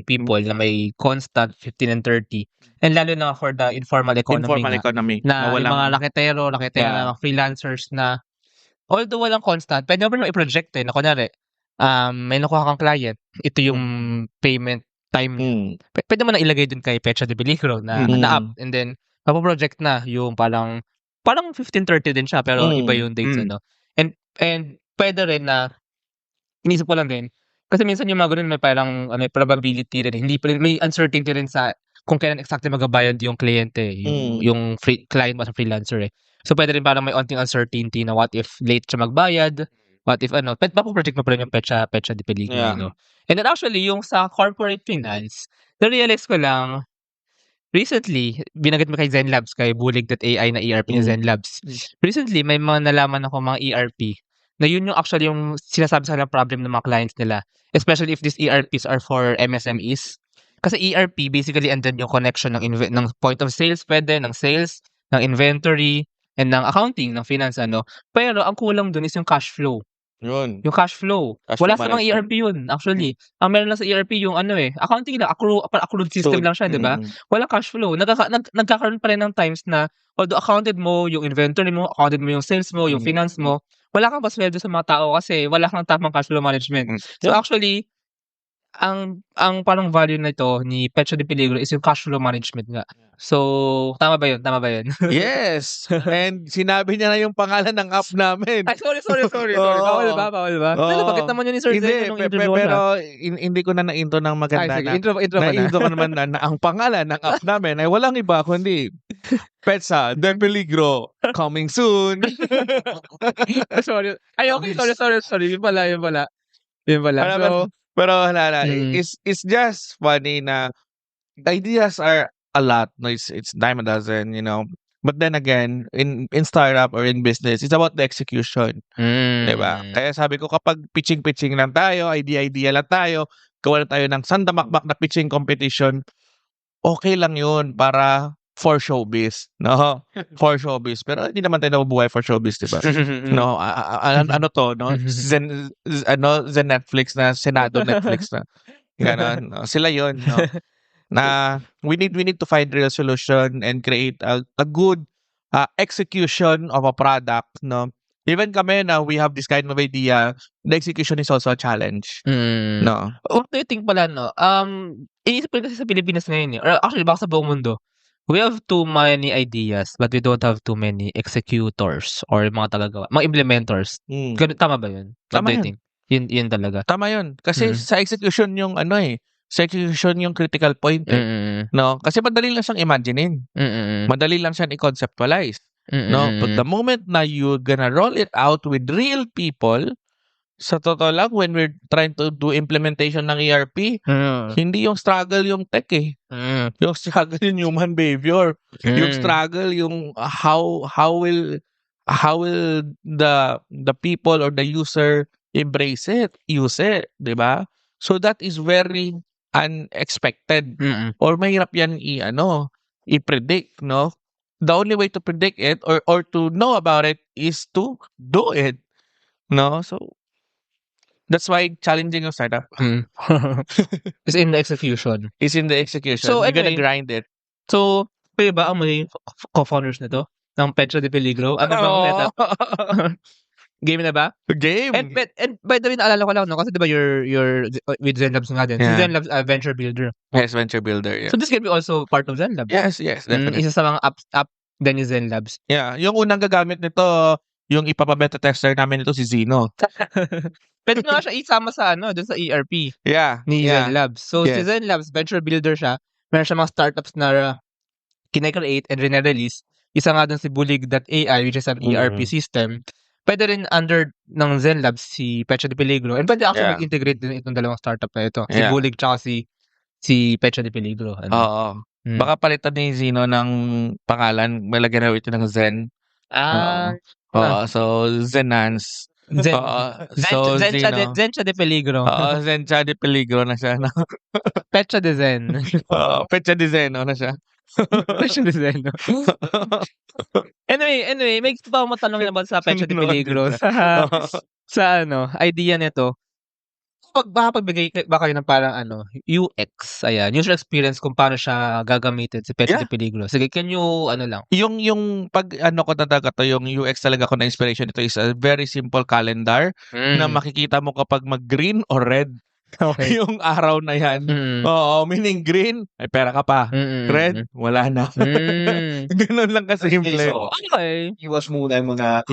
people na may constant 15 and 30. And lalo na for the informal economy. Na yung mga laketero na mga freelancers na, although walang constant, pwede mo i-project na kunyari, may nakuha kang client, ito yung payment time. Pwede mo na ilagay dun kay Petsa de Peligro na app, and then papo-project na yung parang 15-30 din siya, pero iba yung dates, and pwede rin na inisip ko lang din kasi minsan yung mga ganun may parang may probability rin, hindi pa rin, may uncertainty rin sa kung kailan exactly magabayad yung kliyente, yung client mo sa freelancer so pwede rin parang may onting uncertainty na what if late siya magbayad, what if papo-project mo pa rin yung Petsa de Peligro, And then actually, yung sa corporate finance, na-realize ko lang, recently, binagit mo kay ZenLabs, kay Bulig.ai na ERP ni ZenLabs. Recently, may mga nalaman ako mga ERP na yun yung actually yung sinasabi sa kanilang problem ng mga clients nila. Especially if these ERPs are for MSMEs. Kasi ERP, basically, andun yung connection ng point of sales, pwede, ng sales, ng inventory, and ng accounting, ng finance, Pero ang kulang dun is yung cash flow. Yun. Yung cash flow. Wala sa mga ERP yun, actually. Ang meron lang sa ERP yung accounting lang, accrued system lang siya, di ba? Walang cash flow. Nagkakaroon pa rin ng times na, although accounted mo yung inventory mo, accounted mo yung sales mo, yung finance mo, wala kang pasweldo sa mga tao kasi wala kang tamang cash flow management. So actually, ang parang value na ito ni Petsa de Peligro is yung cash flow management nga. So, tama ba yun? Yes! And sinabi niya na yung pangalan ng app namin. Ay, sorry. Bawal ba? Bakit naman yun ni Sir Zen nung interview pero hindi ko na na-intro ng maganda na. Intro ko naman na ang pangalan ng app namin ay walang iba kundi Petsa de Peligro coming soon. Sorry. Ay, okay. Sorry. Yun pala. Pero it's just funny na ideas are a lot. No, it's dime a dozen, But then again, in startup or in business, it's about the execution. Diba? Kaya sabi ko, kapag pitching lang tayo, idea lang tayo, gawa na tayo ng sandamakbak na pitching competition, okay lang yun para for showbiz, no? For showbiz. Pero hindi naman tayo nabubuhay for showbiz, diba? No, Zen Netflix na, Senado Netflix na. Ganon, no? Sila yun, no? Na we need to find real solution and create a good execution of a product, no? Even kami na we have this kind of idea, the execution is also a challenge. No? What do you think pala, no? Inisip ko kasi sa Pilipinas ngayon, or actually baka sa buong mundo, we have too many ideas but we don't have too many executors or mga tagagawa, mga implementers. Tama ba yun? Tama yun. Think? Yun talaga. Tama yun. Kasi sa execution yung sa execution yung critical point. No? Kasi madali lang siyang imaginein. Madali lang siyang i-conceptualize. No? But the moment na you're gonna roll it out with real people, sa totoo lang, when we're trying to do implementation ng ERP, hindi yung struggle yung tech eh. Yung struggle yung human behavior. Yung struggle yung how will the people or the user embrace it, use it, 'di ba? So that is very unexpected. Or mahirap yan i-predict, no? The only way to predict it or to know about it is to do it. No? So that's why challenging yung startup. It's in the execution. Is in the execution. So, You're gonna anyway, grind it. So, kayo ba ang mga co-founders nito? Ng Pecha de Peligro? Ano bang setup? Game na ba? Game. And by the way, naalala ko lang, no? Kasi diba you're with ZenLabs nga din. Si Yeah. ZenLabs venture builder. Yes, venture builder. Yeah. So this can be also part of ZenLabs. Yes, definitely. Isa sa mga app din ni ZenLabs. Yeah, yung unang gagamit nito, yung ipapa-beta tester namin nito si Zeno. Pwede nga siya isama sa dun sa ERP Yeah. ni ZenLabs. So si Yes. ZenLabs, venture builder siya. Meron siya mga startups na kine-create and rene-release. Isa nga dun si Bulig.ai, which is an ERP system. Pwede rin under ng ZenLabs si Pecha de Peligro. And pwede actually mag-integrate din itong dalawang startup na ito. Si Bulig tsaka si Pecha de Peligro. Oo. Baka palitan ni Zeno ng pangalan, malagyan na ito ng Zen. Oo, so Zenance. Zencha de Peligro. Oo, Zencha de Peligro na siya. No? Pecha de Zen. Pecha de Zeno na siya. Pecha de Zen. Anyway, may gusto pa akong matanong naman sa Pecha de Peligro. sa idea nito. Baka pagbigay ba kayo ng parang UX, ayan, user experience kung paano siya gagamitin si Pecha de Peligro. Sige, can you, lang? Yung pag ko talaga to, yung UX talaga ko na inspiration nito is a very simple calendar na makikita mo kapag mag-green or red. Okay. Yung araw na yan. Oo, meaning green, ay pera ka pa. Red, wala na. Ganun lang kasimple. Okay. Iwas muna yung mga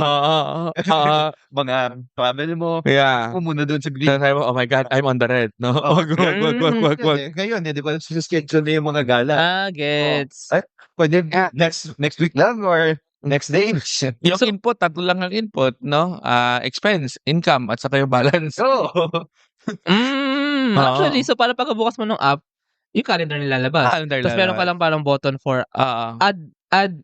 mga travel mo. Yeah. Ako muna doon sa green. Sabi mo, oh my God, I'm on the red. No? Wag. Ngayon, di ba, schedule na yung mga gala. Gets. Pwede next week lang or next day. Yung input, tatlo lang ang input, no? Expense, income, at saka yung balance. Actually, so para pagkabukas mo ng app, yung calendar nilalabas. Tapos meron ka lang parang button for add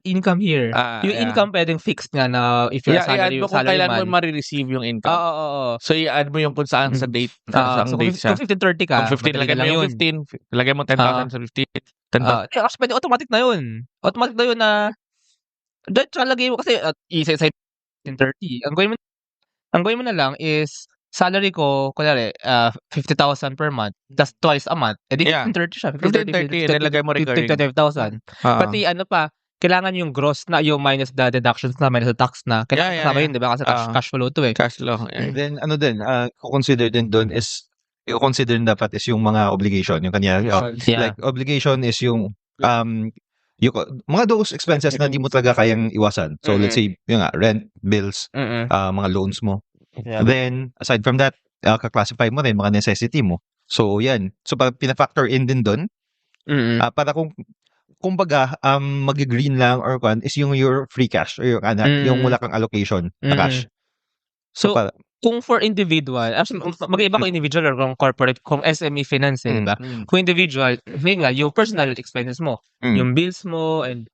income here. Yung income pwedeng fixed nga na if you're salary i-add mo kung salary kailan man. mo ma-receive yung income. Oo. So, i-add mo yung kung saan sa date. So, date siya. kung 15.30 ka, Kung 15, lagay mo yung 15. Lagay mo 10,000 sa 15. 10,000. Actually, pwede automatic na yun. Automatic na yun na dahil tsaka lagay mo kasi isa-isa 15.30. Ang gawin mo na lang is salary ko, kunwari, 50,000 per month, that's twice a month. Eh, di 15.30 siya. 15.30, nilagay mo recurring. 25,000. Pati kailangan yung gross na, yung minus the deductions na, minus the tax na. Kailangan kasama yun, di ba? Kasi cash flow to eh. Cash flow. And then, consider din doon is, i-consider dapat is yung mga obligation. Yung kanya, like, obligation is yung mga those expenses na di mo talaga kayang iwasan. So, let's say, yung rent, bills, mga loans mo. Yeah. Then, aside from that, ka-classify mo rin mga necessity mo. So, yan. So, pina-factor in din doon. Para kumbaga, mag-green lang or is yung your free cash or yung wala kang allocation na cash. So kung for individual, actually, mag-iba kung individual or kung corporate, kung SME finance, diba? Kung individual, yung personal expenses mo, yung bills mo, and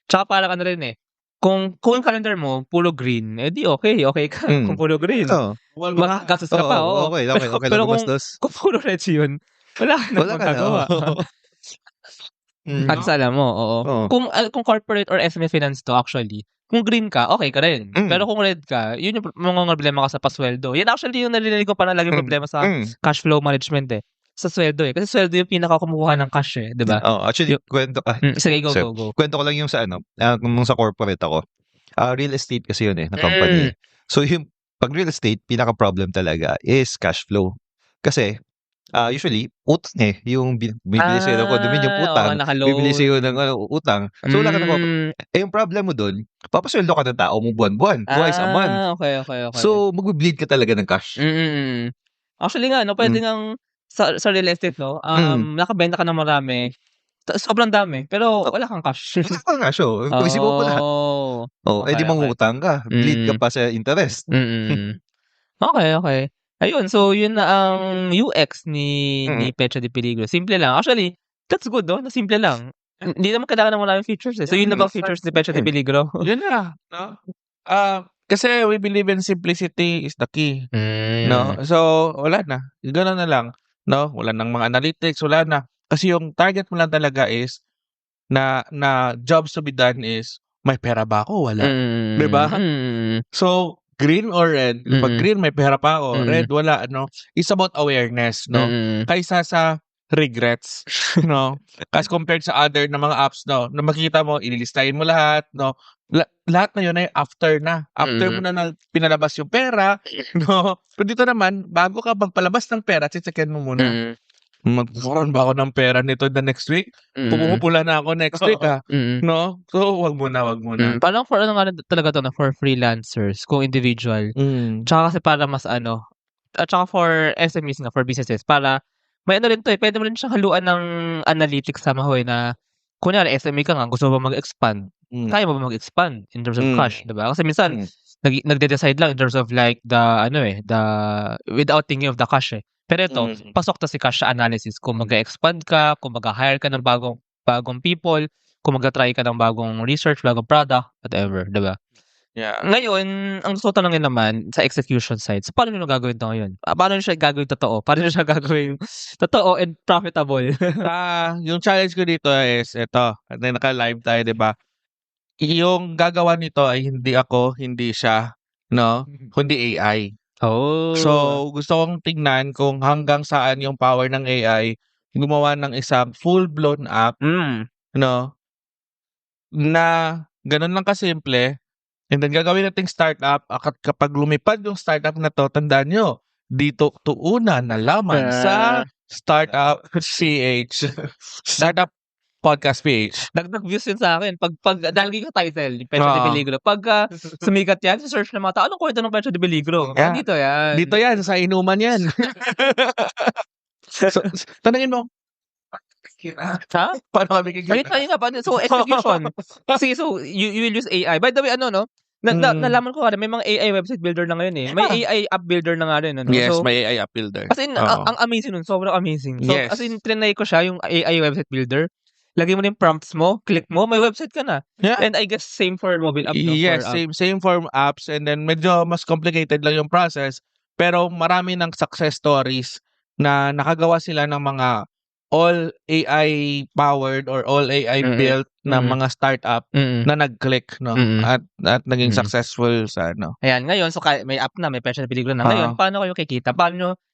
tsaka parang rin kung calendar mo, puro green, di okay ka. Kung puro green, makakagastos ka pa. Okay. Pero kung puro red yun, wala ka na magagawa. At alam mo, Kung corporate or SME finance to, actually, kung green ka, okay ka rin. Pero kung red ka, yun yung mga problema ka sa pasweldo. Yan actually yung narinig ko pa na laging problema sa cash flow management sa sweldo Kasi sweldo yung pinakakumuha ng cash di ba? Actually, kwento sige, go. Kwento ko lang yung sa nung sa corporate ako. Real estate kasi yun na company. So yung pag real estate, pinaka-problem talaga is cash flow. Kasi usually, utang yung bibili sa'yo ng condominium, utang. Bibili sa'yo ng utang. So, wala ka na yung problem mo dun, papasweldo ka ng tao mo buwan-buwan. Twice a month. Okay. So, mag-bleed ka talaga ng cash. Actually nga, pwede ngang sa real estate, nakabenta ka ng marami. Sobrang dami. Pero wala kang cash. Wala kang cash, Isipin mo lahat. Oh, di Okay, okay. mangungutang ka. Bleed ka Mm. pa sa interest. Okay. Ayun, so yun na ang UX ni Pecha de Peligro. Simple lang. Actually, that's good, no? Na simple lang. Hindi naman kailangan ng maraming features, eh. So yun na bang features ni Pecha de Peligro? Yun na, no? Kasi we believe in simplicity is the key, no? So, wala na. Gano'n na lang, no? Wala nang mga analytics, wala na. Kasi yung target mo lang talaga is na jobs to be done is may pera ba ako? Wala. 'Di ba? So, green or red? Pag green, may pera pa ako. Red, wala. Ano? It's about awareness, no? Kaysa sa regrets, no? As compared sa other na mga apps, no? Na makikita mo, ililistahin mo lahat, no? Lahat na yun ay after na. After mo na pinalabas yung pera, no? Pero dito naman, bago ka magpalabas ng pera, tsitsakin mo muna. Magkakaroon ba ako ng pera nito the next week? Pumupula na ako next week, no? So, wag muna. Parang for ano nga talaga to na for freelancers, kung individual. Tsaka kasi para mas ano, at tsaka for SMEs nga, for businesses, para may ano rin to, pwede mo rin siyang haluan ng analytics somehow, na kunyari SME ka nga, gusto mo ba mag-expand? Kaya mo ba mag-expand in terms of cash, diba? Kasi minsan, nagde-decide lang in terms of like the without thinking of the cash, eh. Pero ito, pasok to si cash sa analysis. Kung mag-expand ka, kung mag-hire ka ng bagong people, kung mag-try ka ng bagong research, bagong product, whatever, diba? Yeah. Ngayon, ang gusto ko tanongin naman sa execution side, so paano nyo gagawin ito ngayon? Paano nyo siya gagawin totoo? Paano nyo siya gagawin totoo and profitable? Yung challenge ko dito is ito, naka-live tayo, diba? Yung gagawa nito ay hindi ako, hindi siya, no? Kundi AI. Oh. So, gusto kong tingnan kung hanggang saan yung power ng AI gumawa ng isang full-blown app, no? Na ganun lang kasimple. And then gagawin nating startup. At kapag lumipad yung startup na to, tandaan nyo, dito tuuna na laman sa Startup PH. Startup Podcast PH. Dagdag views yun sa akin. Pag dahil yung title, Pecha de Peligro. Pag sumikat yan, search ng mga tao, anong kwento ng Pecha de Peligro? Yeah. Dito yan. Dito yan, sa inuman yan. So, tanungin mo, ha? paano kami kikita? Ayun nga. So, execution. Kasi, so, you will use AI. By the way, nalaman ko nga may mga AI website builder na ngayon, eh. May AI app builder na nga rin. Ano? Yes, so, may AI app builder. As in, ang amazing nun. Sobrang amazing. So, Yes. as in, trinay ko siya, yung AI website builder. Lagay mo na yung prompts mo, click mo, may website ka na. Yeah. And I guess same for mobile app. No? Yes, same for apps, and then medyo mas complicated lang yung process, pero marami ng success stories na nakagawa sila ng mga all AI powered or all AI built na mga startup na nag-click, no? At naging successful sa ano. Ayan, ngayon so may app na, may Pecha de Peligro na. Ngayon, paano kayo kikita?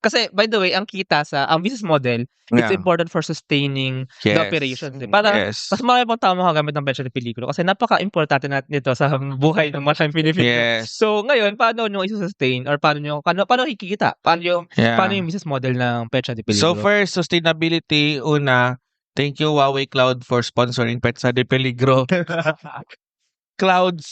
Kasi by the way, ang kita ang business model, it's important for sustaining the operations. Para mas marami pang tao makagamit ng Pecha de Peligro kasi napaka-importante natin nito sa buhay ng mga Pilipino. Yes. So ngayon, paano nyo i-sustain or paano kikita? Paano yung business model ng Pecha de Peligro? So first, sustainability, una, thank you Huawei Cloud for sponsoring Pecha de Peligro. Cloud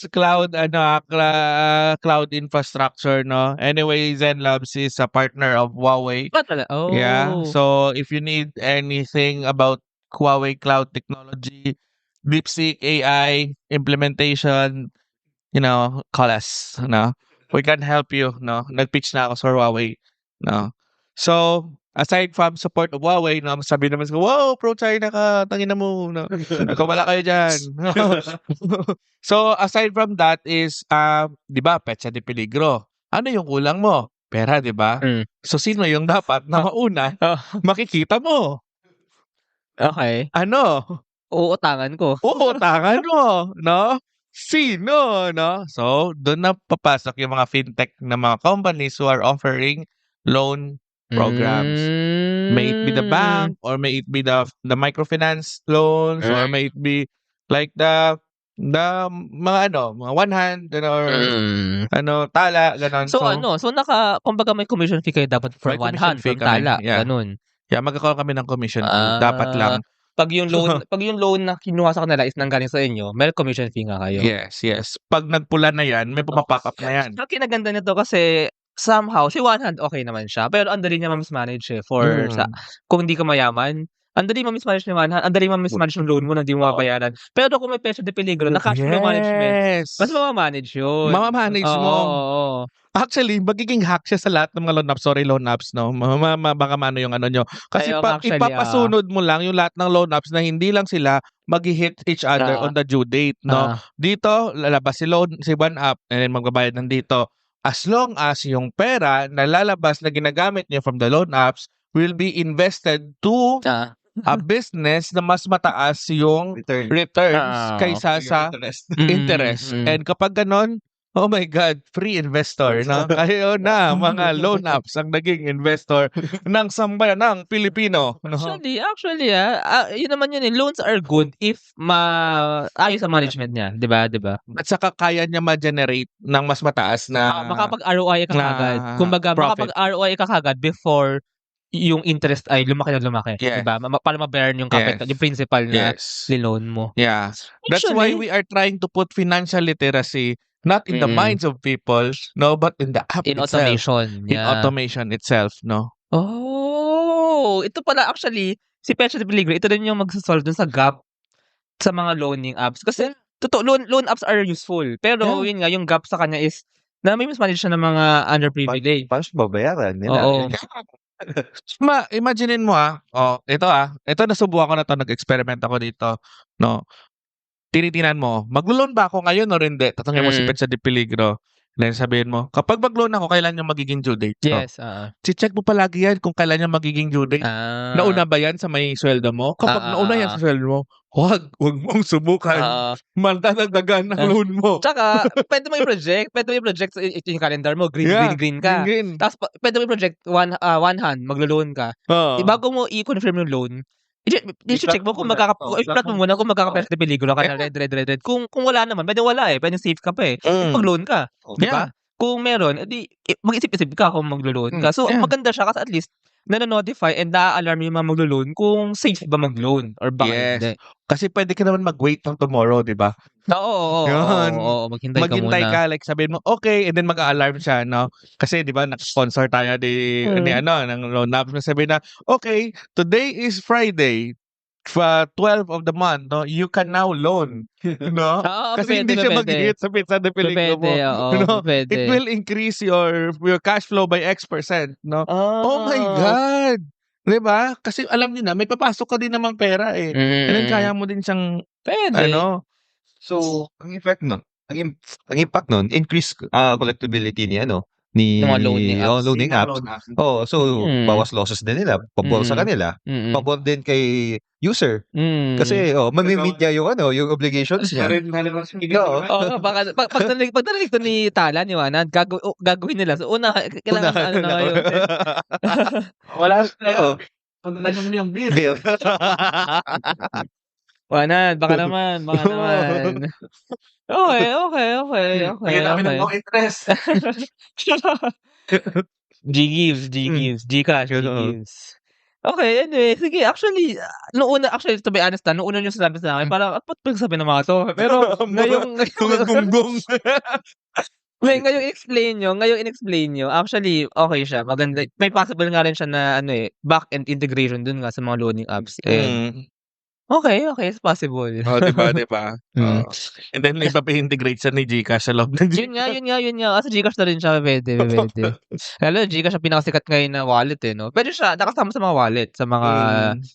infrastructure, no? Anyway, ZenLabs is a partner of Huawei. Oh. Yeah. So if you need anything about Huawei cloud technology, DeepSeek AI implementation, call us, no? We can help you, no? Nag-pitch na ako sa Huawei, no? So, aside from support of Huawei, no, sabi naman ko, wow, pro-China ka, tangina mo, no? Wala kayo dyan. So, aside from that is, di ba, Pecha de Peligro. Ano yung kulang mo? Pera, di ba? So, sino yung dapat na mauna makikita mo? Okay. Ano? Uutangan ko. Uutangan mo, no? Sino, no? So, doon na papasok yung mga fintech na mga companies who are offering loan programs. May it be the bank, or may it be the microfinance loans, or may it be like the mga one hand, or tala, ganon. So kumbaga may commission fee kayo dapat for one hand from tala, ganon. Yeah, magkakaroon kami ng commission fee. Dapat lang. Pag yung loan na kinuha sa kanila is nanggaling sa inyo, may commission fee nga kayo. Yes. Pag nagpula na yan, may pumapop up na yan. Ang kinaganda nito kasi somehow, si one hand okay naman siya. Pero ang dali niya mas manage, for kung hindi ka mayaman, ang dali ma-mismanage yung loan mo na hindi mo mabayaran. Pero kung may pecha de peligro na cash flow management, mas mamamanage yun. Mamamanage Oo, mo. oo. Actually, magiging hack siya sa lahat ng mga loan apps, no? Baka mano yung ano nyo. Kasi Ayun, actually, ipapasunod mo lang yung lahat ng loan apps na hindi lang sila mag-hit each other on the due date, no? Dito, lalabas si one app, and then magbabayad ng dito. As long as yung pera na lalabas na ginagamit niyo from the loan apps will be invested to a business na mas mataas yung returns kaysa sa interest. And kapag ganon, oh my God, free investor, no? Kayo na, mga loan apps ang naging investor ng sambayan ng Pilipino. No? Actually, yun naman yun eh. Loans are good if ayos ang management niya. Diba? At saka kaya niya ma-generate ng mas mataas na makapag-ROI ka kagad. Kumbaga, makapag-ROI ka kagad before yung interest ay lumaki na lumaki. Yes. Diba? Para ma-bear yung capital, yung principal na loan mo. Yeah. That's why we are trying to put financial literacy not in the minds of people, no, but in the app itself. Automation. In automation itself, no? Oh, ito pala actually, si Pecha de Peligro, ito rin yung magsasolve dun sa gap sa mga loaning apps. Kasi, loan apps are useful. Pero, yun nga, yung gap sa kanya is, na may mismanage siya ng mga underprivileged. Paano siya babayaran nila? Oo. Imaginein mo ito nasubukan ko na to, nag-experiment ako dito, no? Tinitinan mo, maglo-loan ba ako ngayon o hindi? Tatanungin mo si Pecha de Peligro. Then sabihin mo, kapag mag-loan ako, kailan yung magiging due date? Yes. Si-check mo palagi yan kung kailan yung magiging due date. Nauna ba yan sa may sweldo mo? Kapag nauna yan sa sweldo mo, huwag mong subukan. Magdadagdagan ng loan mo. Tsaka, pwede mo i-project yung calendar mo, green ka. Green. Tapos, pwede mo i-project one hand, maglo-loan ka. Bago mo i-confirm yung loan, i-check mo kung i-plot mo muna kung magkaka-Pecha de Peligro ka na red. Kung wala naman, pwede wala eh. Pwede safe ka pa eh. Mag-loan ka. Diba? Kung meron, mag-isip-isip ka kung maglo-loan ka. So, maganda siya kasi at least na-notify and na-alarm yung mga maglo-loan kung safe ba mag-loan or baka hindi. Kasi pwede ka naman mag-wait ng tomorrow, di ba? Oo, maghintay ka, like sabihin mo, okay, and then mag-a-alarm siya, no? Kasi, di ba, nag-sponsor tayo ng loan apps. Sabihin na, okay, today is Friday, 12 of the month, no? You can now loan, no? Kasi hindi siya mag-hit sa Pecha de Peligro mo. No? It will increase your cash flow by X%, no? Oh my God! Diba? Kasi alam niyo na, may papasok ka din namang pera eh. And then kaya mo din siyang, So, ang impact nun, increase collectibility ni loaning apps. So bawas losses din nila, pabor sa kanila, pabor din kay user. Kasi mamimit niya yung obligations niya. Pag narinig to ni Tala, ni Wanad, gagawin nila. So una, kailangan na yun. Wala sila. Pag naging yung bill. Wanad, baka naman. Okay. No interest. Gcash. Okay, anyway, sige, actually, to be honest noong una nyo sinabi sa akin, parang, ba't pagsabi ng mga to? Pero, ngayong in-explain nyo, actually, okay siya, maganda. May possible nga rin siya na, back-end integration dun nga sa mga loaning apps. Okay, it's possible. Diba? And then, iba pa integrate siya ni Gcash sa loob ng Gcash. Yun nga. Kasi Gcash na rin siya, pwede. Lalo, Gcash ang pinakasikat ngayon na wallet, no? Pwede siya, nakasama sa mga wallet, sa mga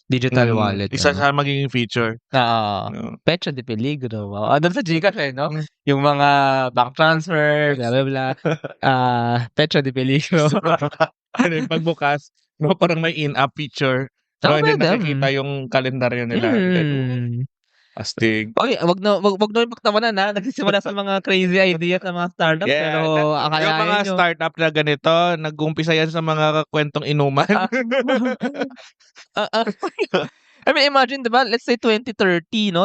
digital wallet. Isa siya magiging feature. Pecha de Peligro. Doon sa Gcash, no? Yung mga bank transfer, blah. Pecha de Peligro. Pagbukas, parang may in-app feature. So, hindi nakikita yung kalendaryo nila. Astig. Okay, wag na magtawanan na. Nagsisimula sa mga crazy ideas ng mga startup. Pero akalain yung mga startup na ganito, nag-umpisa yan sa mga kwentong inuman. I mean, imagine, diba, let's say 2013, 5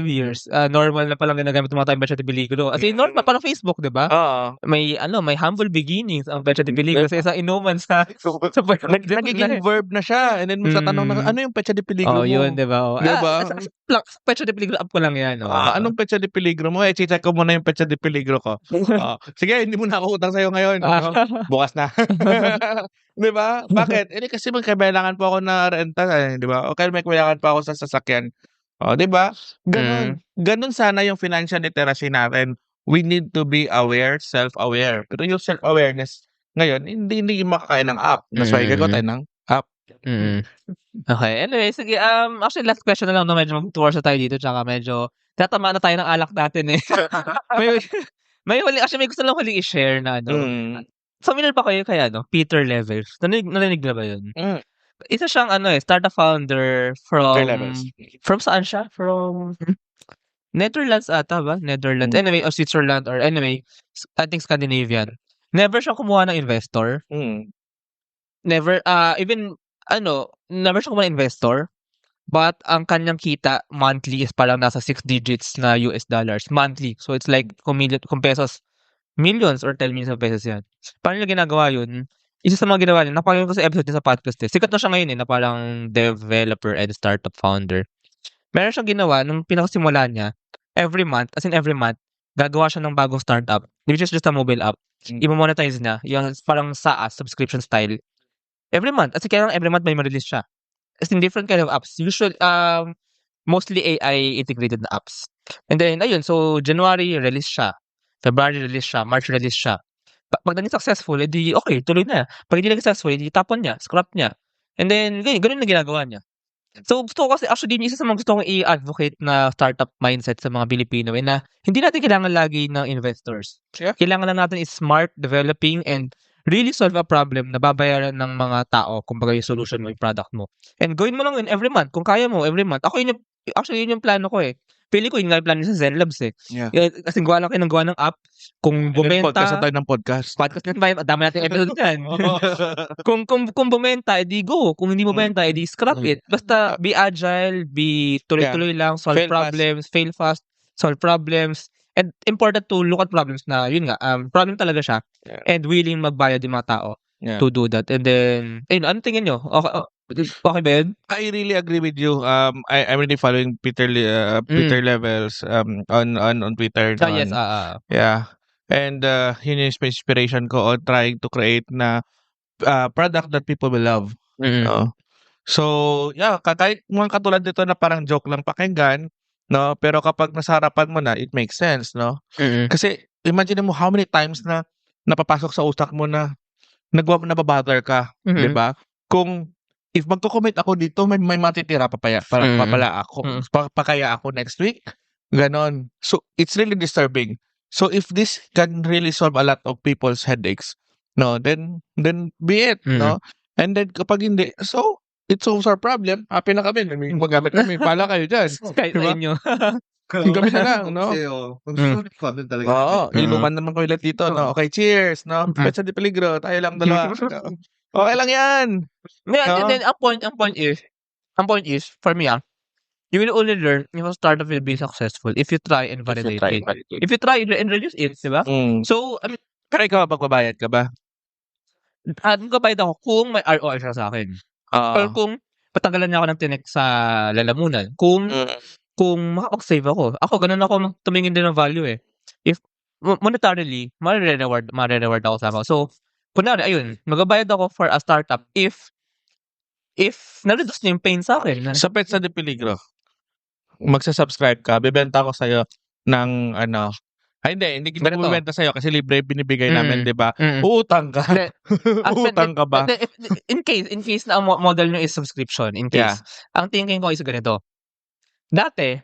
years, normal na palang ginagamit ng mga Pecha de Peligro. As in, normal, parang Facebook, diba? May humble beginnings ang Pecha de Peligro sa isang inuman sa nagiging verb na siya. And then, sa tanong na, ano yung Pecha de Peligro mo? Yun, diba? Pecha de Peligro up ko lang yan. Anong Pecha de Peligro mo? Check ko muna yung Pecha de Peligro ko. Sige, hindi mo na ako utang sa'yo ngayon. Bukas na. 'Di ba? Bakit? Kasi may kailangan po ako na renta, eh, 'di ba? O kaya may kailangan pa ako sa sasakyan. Oh, 'di ba? Gano'n. Gano'n sana yung financial literacy natin. We need to be aware, self-aware. Pero yung self-awareness ngayon, hindi makakain ng app. That's why gagawa tayo ng app. Okay. Anyway, sige, actually last question na lang 'no, medyo mag-towards na tayo dito tsaka medyo tatamaan na tayo ng alak natin, eh. May may gusto lang huling i-share na ano, familiar ba kayo kay ano, Peter Levels? Narinig na ba 'yun? Isa siyang ano, eh, startup founder Peter Levels. from saan siya? From Netherlands ata ba? Netherlands. Anyway, or Switzerland or anyway, I think Scandinavian. Never siyang kumuha ng investor. Never, even ano, never siya kumuha ng investor. But ang kanyang kita monthly is parang nasa 6 digits na US dollars monthly. So it's like kung pesos, millions or 10 millions of pesos yan. Paano niya ginagawa yun? Isa sa mga ginawa niya, napakinggan ko sa episode niya sa podcast eh. Sikat na siya ngayon eh, na parang developer and startup founder. Meron siyang ginawa, nung pinakasimula niya, every month, gagawa siya ng bagong startup, which is just a mobile app. I-monetize niya, yung parang SaaS, subscription style. Every month. Kasi kaya every month may ma-release siya. As in different kind of apps. Usually, mostly AI integrated na apps. And then, ayun, so January, release siya. February, release siya. March, release siya. Pag naging successful, edi okay, tuloy na. Pag hindi naging successful, edi tapon niya, scrap niya. And then, ganun na ginagawa niya. So, gusto ko kasi, actually, isa sa mga gusto kong i-advocate na startup mindset sa mga Pilipino eh, na hindi natin kailangan lagi ng investors. Yeah. Kailangan lang natin is smart, developing, and really solve a problem na babayaran ng mga tao kung baga yung solution mo, yung product mo. And gawin mo lang yun every month. Kung kaya mo, every month. Ako yun yung plano ko eh. Pili ko yun nga yung plano sa Zen Labs eh. Yeah. Kasi gawa lang kayo ng gawa ng app. Kung bumenta... Podcast na tayo ng podcast. Podcast na tayo. Dami natin episode yan. kung bumenta, edi go. Kung hindi bumenta, edi scrap it. Basta be agile, be tuloy-tuloy lang, solve Fail problems, fail fast, solve problems. And important to look at problems na, yun nga, problem talaga siya. Yeah. And willing magbayad yung mga tao to do that. And then, ayun, ano tingin nyo? Okay ba yun? I really agree with you. I'm really following Peter Levels on Twitter. Yes. Yeah. And yun yung inspiration ko on trying to create na product that people will love. No? So, yeah, kahit mga katulad dito na parang joke lang pakinggan, no? Pero kapag nasa harapan mo na, it makes sense, no? Kasi imagine mo how many times na napapasok sa utak mo na nababother ka, 'di ba? Kung if magko-commit ako dito, may matitira papala ako. Pakaya ako next week. Ganon. So, it's really disturbing. So, if this can really solve a lot of people's headaches, no, then be it, no? And then kapag hindi, so it solves our problem. Happy na kami. May magamit kami. Pala kayo dyan. Kahit Diba? sa inyo. Kami na lang, no? Oo. Inuman naman ko ulit dito, no? Okay, cheers, no? Petsa de Peligro. Tayo lang dalawa. Okay lang yan. Yeah, then ang point is, for me, you will only learn if a startup will be successful if you try and validate it. If you try and reduce it, di ba? So, I mean, pero ikaw, magbabayad ka ba? magbabayad ako kung may ROI siya sa akin. Or kung patanggalan niya ako ng tinik sa lalamunan. Kung makapag-save ako. Ako, ganun ako tumingin din ng value eh. If monetarily, ma-reward ako sa ako. So, kunwari, ayun, magbabayad ako for a startup if na-reduce niya yung pain sa akin. Sa Petsa de Peligro, magsasubscribe ka, bibenta ko sa'yo ng hindi kita bibenta sa'yo kasi libre binibigay namin, di ba? Uutang ka. Uutang ka ba? In case na ang model nyo is subscription, ang thinking ko is ganito. Dati,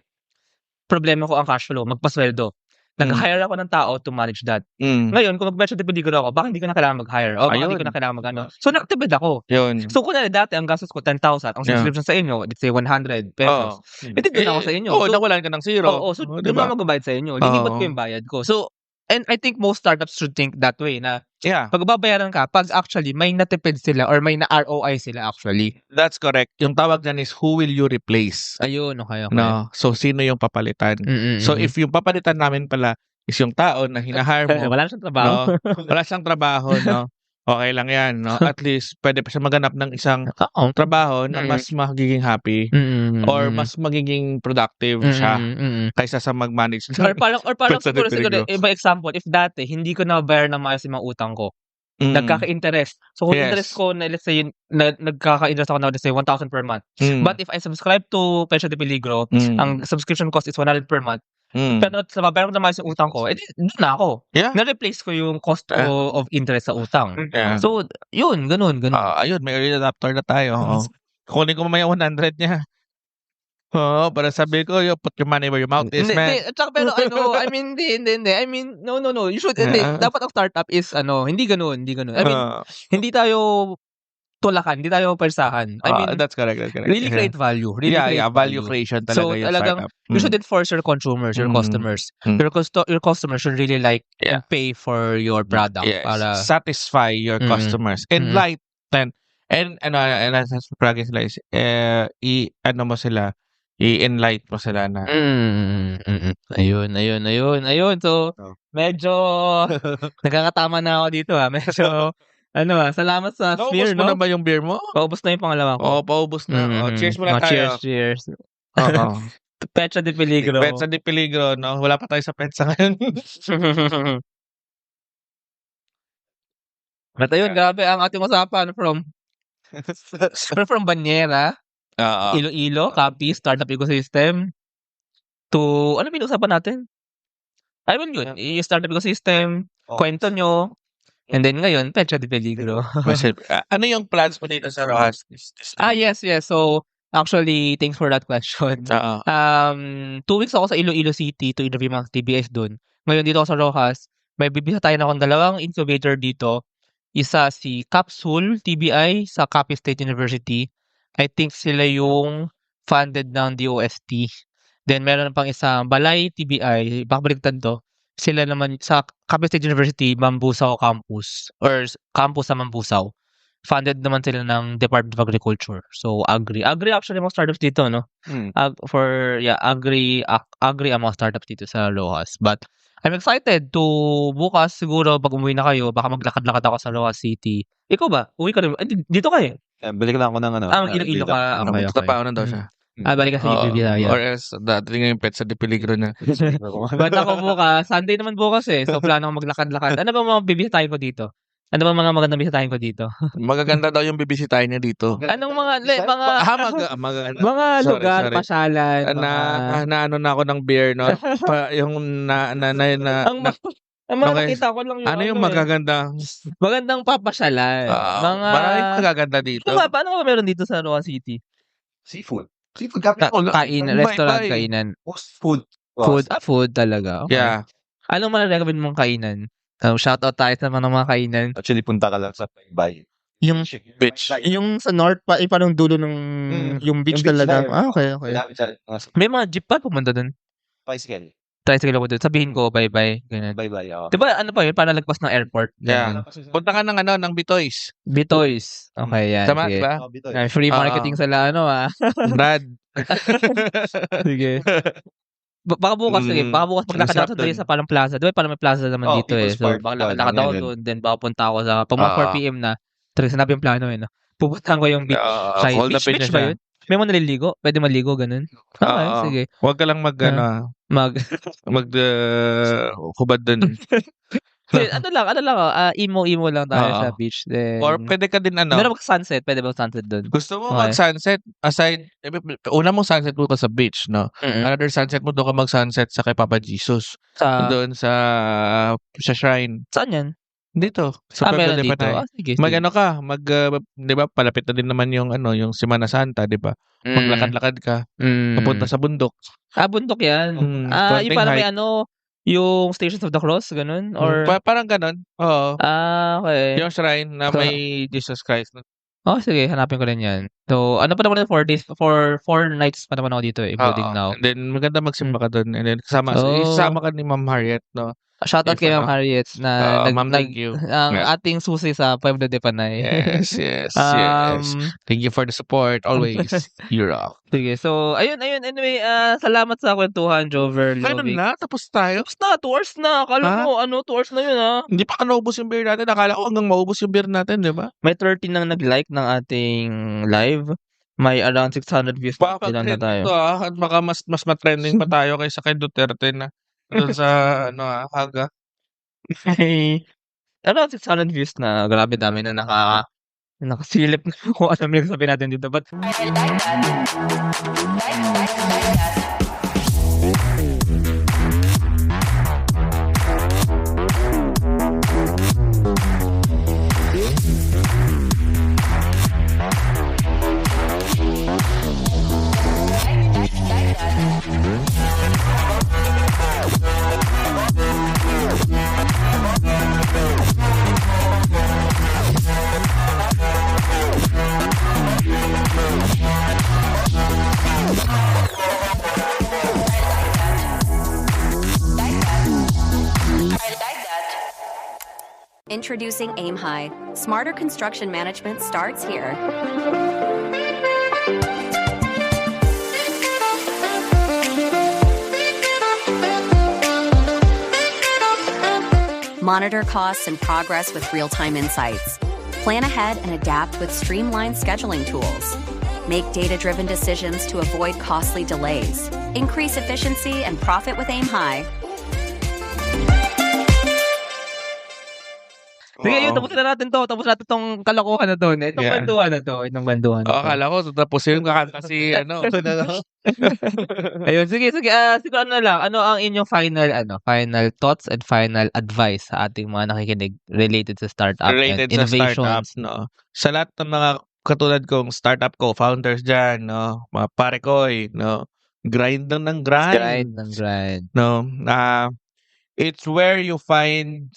problema ko ang cash flow, magpasweldo. Nag-hire ako ng tao to manage that. Ngayon, kung mag-Petsa de Peligro ako, baka hindi ko na kailangan mag-hire. O baka hindi ko na kailangan mag-ano. So, nag-activate ako. Yun. So, kung dati, ang gastos ko, 10,000. Ang subscription sa inyo, let's say, 100 pesos. Doon ako sa inyo. Oo, nawalan ka ng zero. So, doon ako magbabayad sa inyo. Lilipat ko yung bayad ko. So, and I think most startups should think that way na pag babayaran ka, pag actually may natipid sila or may na-ROI sila actually. That's correct. Yung tawag dyan is, who will you replace? Ayun, okay. No? So, sino yung papalitan? So, if yung papalitan namin pala is yung tao na hinahire mo. Wala siyang trabaho. No? Wala siyang trabaho, no? Okay lang yan, no? At least, pwede pa siya maganap ng isang trabaho na mas magiging happy or mas magiging productive siya kaysa sa mag-manage. Or parang siguro, iba example, if dati, hindi ko nabayaran ng maayos yung mga utang ko, nagkaka-interest. So, kung Yes. interest ko na, let's say, nagkaka-interest ako na, let's say, 1,000 per month. But if I subscribe to Pecha de Peligro, ang subscription cost is 100 per month. Pero sa babayaran ko naman yung utang ko, edi doon na ako. Yeah. Na-replace ko yung cost of interest sa utang. Yeah. So, yun, ganun. Ayun, may early adapter na tayo. Kunin ko mamaya 100 niya. Para sabi ko, you put your money where your mouth is, man. Tsaka pero I mean, hindi. I mean, no. You should, hindi. Dapat ang startup is, hindi ganun. I mean, hindi tayo tulakan, hindi tayo persahan. I mean, that's correct. really create value. Value creation talaga so, yung talagang, startup. you shouldn't force your consumers, your customers. Your customers should really like and pay for your product. Yes. Para satisfy your customers. Enlighten. And as practice like, mo sila, i-enlight mo sila na. Ayun. So, medyo nagkakatama na ako dito Medyo, salamat sa Sphere, Paubos mo na ba yung beer mo? Paubos na yung pangalawa ko. Paubos na. Cheers muna tayo. Cheers. Oo. Pecha de Peligro. Petsa de Peligro, no? Wala pa tayo sa petsa ngayon. At ayun, grabe ang ating usapan from Banyera, Iloilo, Capi, startup ecosystem, to, ano pinag-usapan natin? I mean yun, yung startup ecosystem, kwento nyo, and then ngayon, Pecha de Peligro. Ano yung plans mo dito sa Rojas? Yes. So, actually, thanks for that question. 2 weeks ako sa Iloilo City to interview mga TBS doon. Ngayon dito ako sa Rojas, may bibisa tayo na akong 2 incubator dito. Isa si Capsule TBI sa Capi State University. I think sila yung funded ng DOST. Then meron pang isang Balay TBI, bakabaliktad to. Sila naman sa Capi State University, Mambusaw Campus or campus sa Mambusaw. Funded naman sila ng Department of Agriculture. So Agri actually mga startups dito, no? Agri ang mga startups dito sa Rojas. But I'm excited to bukas siguro pag umuwi na kayo, baka maglakad-lakad ako sa Rojas City. Ikaw ba? Uwi ka rin? Dito ka Balik lang ako ng Iloilo ka. Okay. Tapaon na daw siya. Balik ka sa Iloilo. Or else, dati nga yung Petsa de Peligro na. But ako bukas, Sunday naman bukas so plano ko maglakad-lakad. Ano ba mga bibisitahin ko dito? Ano ba mga magandang bisitahin ko dito? Magaganda daw yung bibisitahin niya dito. Anong mga lugar, pasyalan, na ako ng beer, no? Yung ang makikita ko lang yung ano yung magagandang papasyalan. Maraming magaganda dito. Paano ba meron dito sa Roa City? Seafood capital. Restaurant, kainan. Food. Food talaga. Okay. Yeah. Anong recommend mong kainan? Shoutout tayo sa mga kainan. Actually, punta ka lang sa Baybay. Yung beach. Yung sa north pa, parang dulo ng yung beach talaga. Okay. May mga jeep pa pumunta dun. Tricycle ako dun. Sabihin ko, bye-bye. Ganyan. Bye-bye. Diba, ano pa yun? Para lagpas ng airport. Yeah. Punta ka ng Bitoys. Bitoys. Okay, yan. Tama, sige. diba? Free marketing sa Brad. Sige. Baka bukas maglakad ako doon sa Palang Plaza. Diba parang may plaza naman dito So baka lakad ako doon. Then baka punta ako sa pag 4 PM na. Talaga sinabi yung plano no. Pupuntahan ko yung beach. Beach ba yun? May mo naliligo? Pwede maligo, ganun? Okay, sige. Huwag ka lang hubad dun. Imo lang tayo sa beach. Then, or pwede ka din meron mag-sunset. Pwede ba sunset doon? Gusto mo mag-sunset aside, una mong sunset mo ka sa beach, no? Another sunset mo doon ka mag-sunset sa kay Papa Jesus. Doon sa shrine. Saan yan? Dito. Sa meron dito. Sige. Di ba, palapit na din naman yung Semana Santa, di ba? Maglakad-lakad ka. Papunta sa bundok. Bundok yan. Yung parang may yung Stations of the Cross, ganun? Or parang ganun. Oo. Okay. Yung shrine na may Jesus Christ. Sige, hanapin ko rin yan. So, ano pa naman 4 days, 4 nights pa naman ako dito including now. And then, maganda magsimba ka doon. And then, kasama ka ni Ma'am Harriet, no? Shoutout kay Ma'am Harriet na thank you. Ang ating susi sa Pueblo de Panay. Yes. Thank you for the support always. You're off. Sige. So, ayun. Anyway, salamat sa kwentuhan, Jover. Ganun na? Tapos tayo? Tapos na, 2 hours na. Akala mo, 2 hours na yun, Hindi pa naubos yung beer natin. Akala ko hanggang maubos yung beer natin, di ba? May 13 nang nag-like ng ating live. May around 600 views. Bakit na tayo. At baka mas matrending pa tayo kaysa kay Duterte na doon sa Haga. around 600 views na. Grabe dami na nakasilip na kung ano yung sabihin natin dito. But Introducing Aim High. Smarter construction management starts here. Monitor costs and progress with real-time insights. Plan ahead and adapt with streamlined scheduling tools. Make data-driven decisions to avoid costly delays. Increase efficiency and profit with Aim High. sige, yun, tapusin na natin to. Tapos natin tong kalokohan na to. Itong Yeah. banduhan na to. Itong banduhan na to. Akala ko tatapusin kasi Ayun, sige. Siguro ano lang, ano ang inyong final thoughts and final advice sa ating mga nakikinig related sa startup related and sa innovations? startups, no? Sa lahat ng mga katulad kong startup co-founders dyan, no? Mga pare ko'y, no? Grind lang ng grind. Grind. No? It's where you find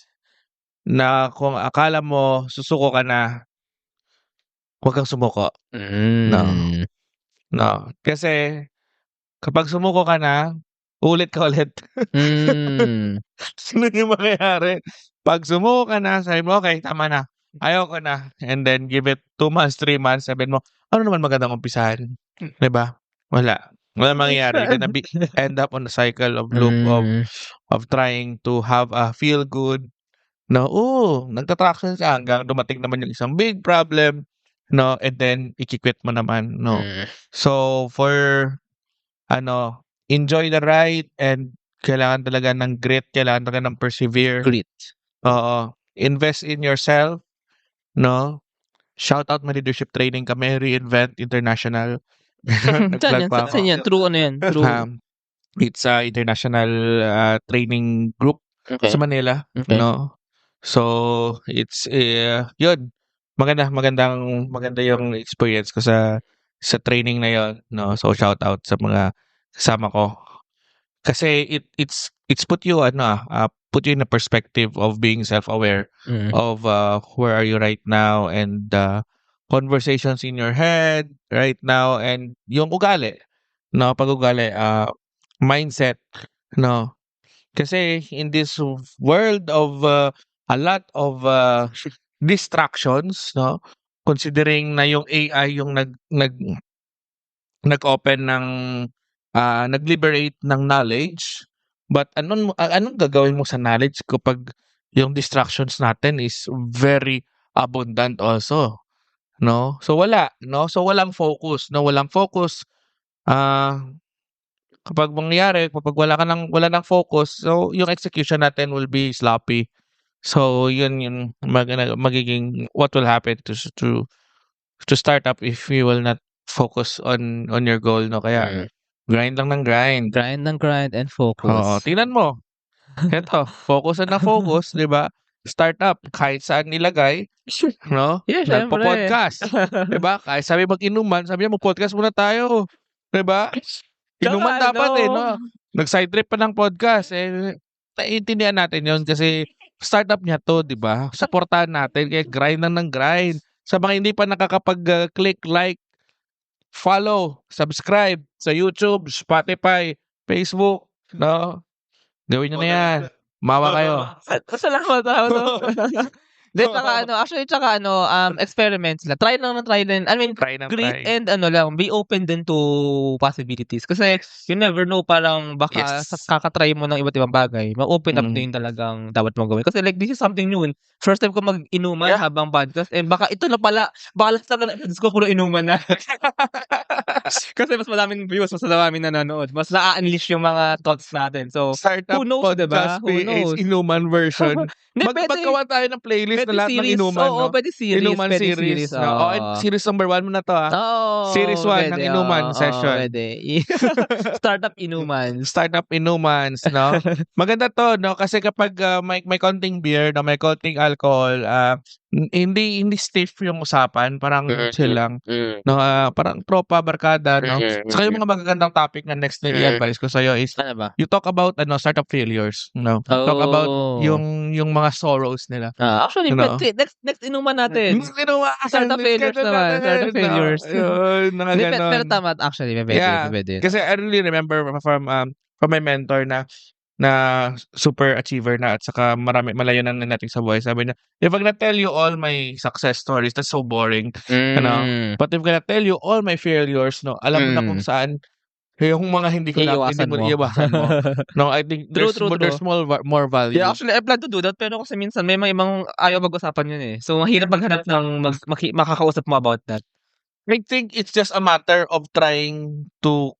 na kung akala mo susuko ka na, huwag kang sumuko. No. Kasi kapag sumuko ka na, ulit ka ulit. Sino yung mangyayari? Pag sumuko ka na, sabi mo, okay, tama na. Ayoko na. And then give it 2 months, 3 months, sabihin mo, ano naman magandang umpisahan? Diba? Wala mangyayari. You're gonna end up on a cycle of loop of trying to have a feel good. No, nagtatraction siya hanggang dumating naman yung isang big problem, no, and then ikikwit mo naman, no. So for enjoy the ride and kailangan talaga ng grit, kailangan talaga ng persevere. Grit. Oo. Invest in yourself, no. Shout out my leadership training kami, Reinvent International. Saan yan? True ano yan? True. It's a international training group sa Manila, no. So it's yun. Maganda yung experience ko sa training na yon, no. So shout out sa mga kasama ko. Kasi it's put you in a perspective of being self-aware of where are you right now and conversations in your head right now and yung ugali, no, pag-ugali, mindset, no. Kasi in this world of a lot of distractions, no, considering na yung AI yung nag-open ng nag-liberate ng knowledge, but anong gagawin mo sa knowledge kapag yung distractions natin is very abundant also, no? So wala, no? So walang focus, kapag wala ng focus, so yung execution natin will be sloppy. So yun yung magiging what will happen to start up if you will not focus on your goal, no. Kaya grind lang ng grind. Grind and focus. Oo, tingnan mo. Eto, focus na focus, 'di ba? Startup kahit saan nilagay, no? Yeah, syempre. Nagpo-podcast, 'di ba? Kahit sabi mag-inuman, sabi niya mag-podcast muna tayo, 'di ba? Inuman dapat no. Nag-side trip pa ng podcast naiintindihan natin 'yon kasi startup niya 'to, 'di ba? Suportahan natin kaya grind lang ng grind. Sa mga hindi pa nakakapag-click like, follow, subscribe sa YouTube, Spotify, Facebook, no? Gawin niyo na 'yan. Mawa kayo. Salamat ako. Then tsaka experiments lang. Try lang. I mean, Try ng great try. and be open din to possibilities. Kasi you never know, parang baka Yes. sa kakatry mo ng iba't ibang bagay, ma-open up Mm. din talagang dapat mong gawin. Kasi like, this is something new. First time ko mag-inuman Yeah. habang podcast. And baka ito na pala, baka last time na episodes ko puro inuman na. Kasi mas maraming views, mas maraming nanonood. Mas na-unleash yung mga thoughts natin. So, Startup who knows, diba? Podcast Who PH knows? inuman version. Hindi, pwede. Maggawa tayo ng playlist Pwede na lahat ng series. inuman, Oo, no? pwede series. Inuman Pwede series. No? Oo. And series number 1 mo na to, Oo, Series 1 ng pwede, inuman oo, session. Pwede. Startup inumans. Startup inumans, no? Maganda to, no? Kasi kapag may konting beer, no, may konting alcohol, hindi stiff yung usapan, parang chill lang. No, parang tropa, barkada, no? Saka yung mga magagandang topic na next na i-advise ko sa'yo is Ano ba? you talk about startup failures, no? Talk about yung mga sorrows nila. Actually, No. next inuman natin. Startup failures naman. Startup failures. Yun, mga Hindi, ganon. pero tama, actually, pwede. Kasi I really remember from my mentor na super achiever na at saka malayo na natin sa buhay. Sabi niya, if I'm gonna tell you all my success stories, that's so boring. But if I'm gonna tell you all my failures, no, alam mo na kung saan yung mga hindi mo iiwasan mo. No, I think there's more value. Yeah, actually, I plan to do that, pero kasi minsan may mga ibang ayaw mag-usapan yun eh. So, mahirap maghanap ng makakausap mo about that. I think it's just a matter of trying to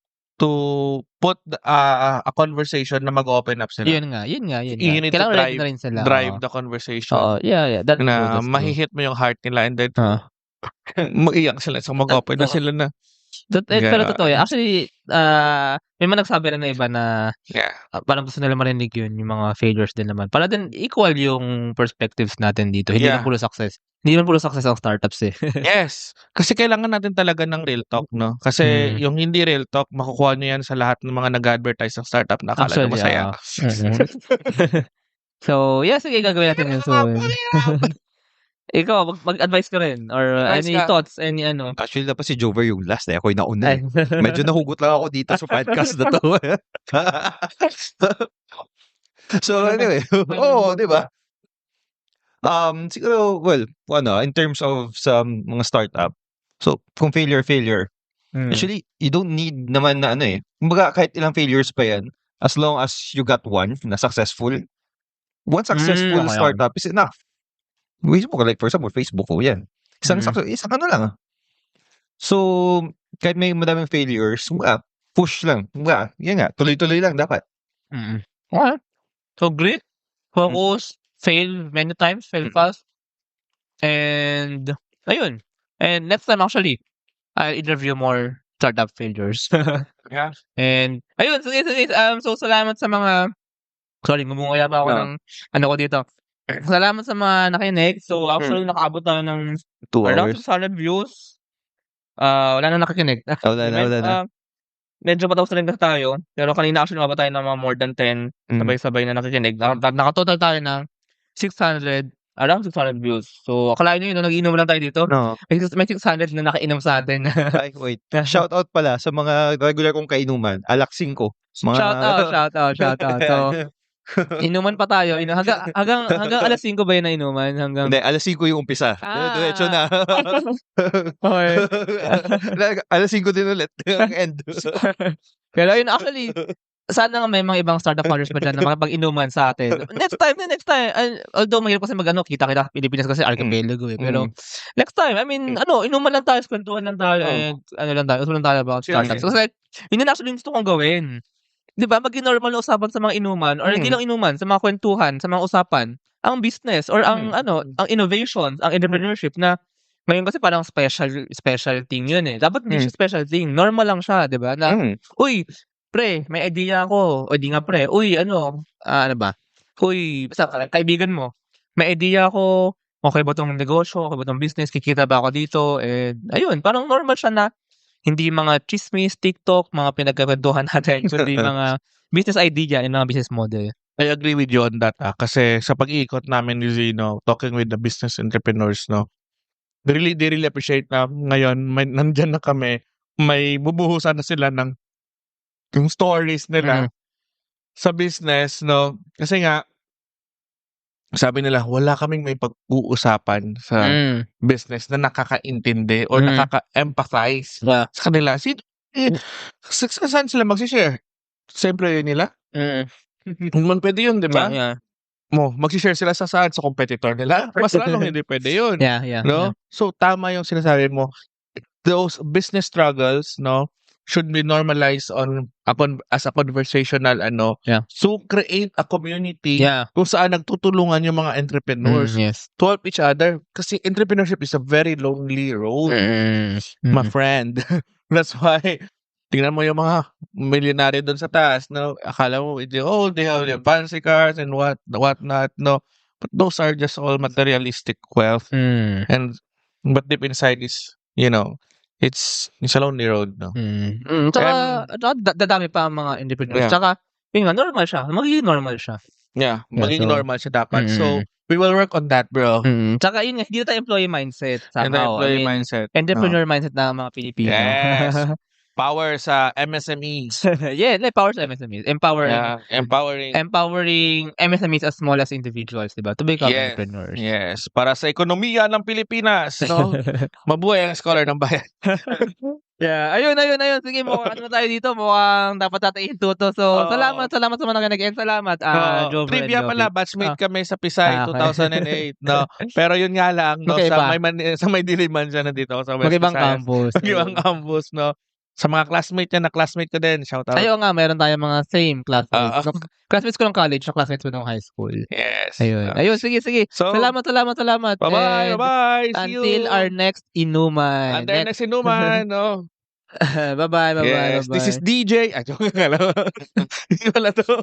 put a conversation na mag-open up sila. Yun nga. You need to Kailangan ready na rin sila. drive the conversation. Yeah. That's Na true. mahihit mo yung heart nila and then maiyak sila. So mag-open na sila na. Pero totoo yan. Actually, may mga nagsabi na iba na Yeah. parang gusto nila marinig yun, yung mga failures din naman. Para din equal yung perspectives natin dito. Hindi Yeah. naman puro success. Hindi naman puro success ang startups eh. Yes. Kasi kailangan natin talaga ng real talk, no? Kasi yung hindi real talk, makukuha nyo yan sa lahat ng mga nag-advertise ng startup na akala nyo masaya. So, yeah, sige, gagawin natin yun soon. Ikaw, mag-advise ka rin? Or any thoughts? Any ano? Actually, dapat si Jover yung last eh. Ako yung nauna eh. Medyo nahugot lang ako dito sa podcast na to. So, anyway. Di ba? Siguro, well, in terms of some mga startup, so, kung failure, actually, you don't need naman na kumbaga, kahit ilang failures pa yan, as long as you got one na successful, one successful startup is enough. Like, for example, Facebook ko, yan. Isang ano lang. So, kahit may madaming failures, push lang. Yan nga, tuloy-tuloy lang dapat. Okay. So, grit, focus, fail many times, fail fast. And, ayun. And next time, actually, I'll interview more startup failures. Yeah. And, ayun. So, salamat sa mga, sorry, gumunguya pa ako ng, ko dito. Salamat sa mga nakinig. So, actually, nakaabot na ng 2 around hours. 600 views. Wala na nakikinig. Wala na. Medyo patawas na rin tayo. Pero kanina actually mababa tayo ng mga more than 10. Sabay-sabay na nakikinig. Nakatotal tayo ng 600, around 600 views. So, akalain nyo yun, nag-inom lang tayo dito. No. May 600 na nakainom sa atin. Ay, wait. Shout out pala sa mga regular kong kainuman. Alak 5. Shout out. So, inuman pa tayo. Hanggang alas 5 ba yun na inuman? Hindi, alas 5 yung umpisa. Diretso na. Okay. Alas 5 din ulit. Ang end. Pero yun, actually, sana nga may mga ibang startup founders pa dyan na makapag-inuman sa atin. Next time. Although mahirap kasi kita Pilipinas kasi archipelago eh. Pero next time, I mean, inuman lang tayo, kwentuhan lang tayo, and uso lang tayo about startups. Kasi yun na actually gusto kong gawin. Di ba? Maging normal na usapan sa mga inuman or hindi lang inuman, sa mga kwentuhan, sa mga usapan, ang business or ang innovations, ang entrepreneurship na ngayon kasi parang special thing yun eh. Dapat hindi siya special thing. Normal lang siya, di ba? Na, uy, pre, may idea ako. O di nga pre, uy, ano ba? Uy, basta kaibigan mo, may idea ako, okay ba tong negosyo, okay ba tong business, kikita ba ako dito? And ayun, parang normal siya na hindi mga chismis, TikTok, mga pinagkakwentuhan natin, kundi mga business idea and mga business model. I agree with you on that. Kasi sa pag-iikot namin ni Zino, talking with the business entrepreneurs, no, they really appreciate na ngayon, nandyan na kami, may bubuhusan na sila ng yung stories nila sa business, no? Kasi nga, sabi nila, wala kaming may pag-uusapan sa business na nakakaintindi or nakaka-empathize sa kanila. Saan sila mag-share? Siyempre nila. Man pwede yun, di ba? Yeah. Mag-share sila sa saan? Sa competitor nila? Mas lalong hindi pwede yun. Yeah. No? So, tama yung sinasabi mo. Those business struggles, no, should be normalized as a conversational so create a community kung saan nagtutulungan yung mga entrepreneurs to help each other kasi entrepreneurship is a very lonely road my friend. That's why tingnan mo yung mga millionaire doon sa taas, no, akala mo they have their fancy cars and what not, no, but those are just all materialistic wealth but deep inside is it's a lonely road, no? Tsaka, dadami pa ang mga entrepreneurs. Tsaka, normal siya. Magiging normal siya. Yeah, magiging normal siya dapat. So, we will work on that, bro. Tsaka, yun nga, hindi tayo employee mindset. Somehow. Mindset. Entrepreneur mindset ng mga Pilipino. Yes. Power sa MSMEs. Power sa MSMEs. Empowering MSMEs as small as individuals, diba? To become entrepreneurs. Yes. Para sa ekonomiya ng Pilipinas, no? Mabuhay ang scholar ng bayan. Ayun. Sige, mukhang tayo dito. Mukhang dapat natin ituto. So, salamat sa mga nag-end. Salamat, Jover. Trivia pala, batchmate kami sa Pisay 2008, no? Pero yun nga lang, no? Sa may Diliman siya nandito. Sa Mag-ibang campus. Mag-ibang campus, no? Sa mga classmate niya, classmate ko din. Shout out. Ayo nga, meron tayong mga same classmates. Classmates ko ng college, classmates ko ng high school. Yes. Ayun, sige. So, salamat. Bye-bye. See you. Until our next inuman. No? Bye-bye. This is DJ. Joke nga lang. Hindi pala to.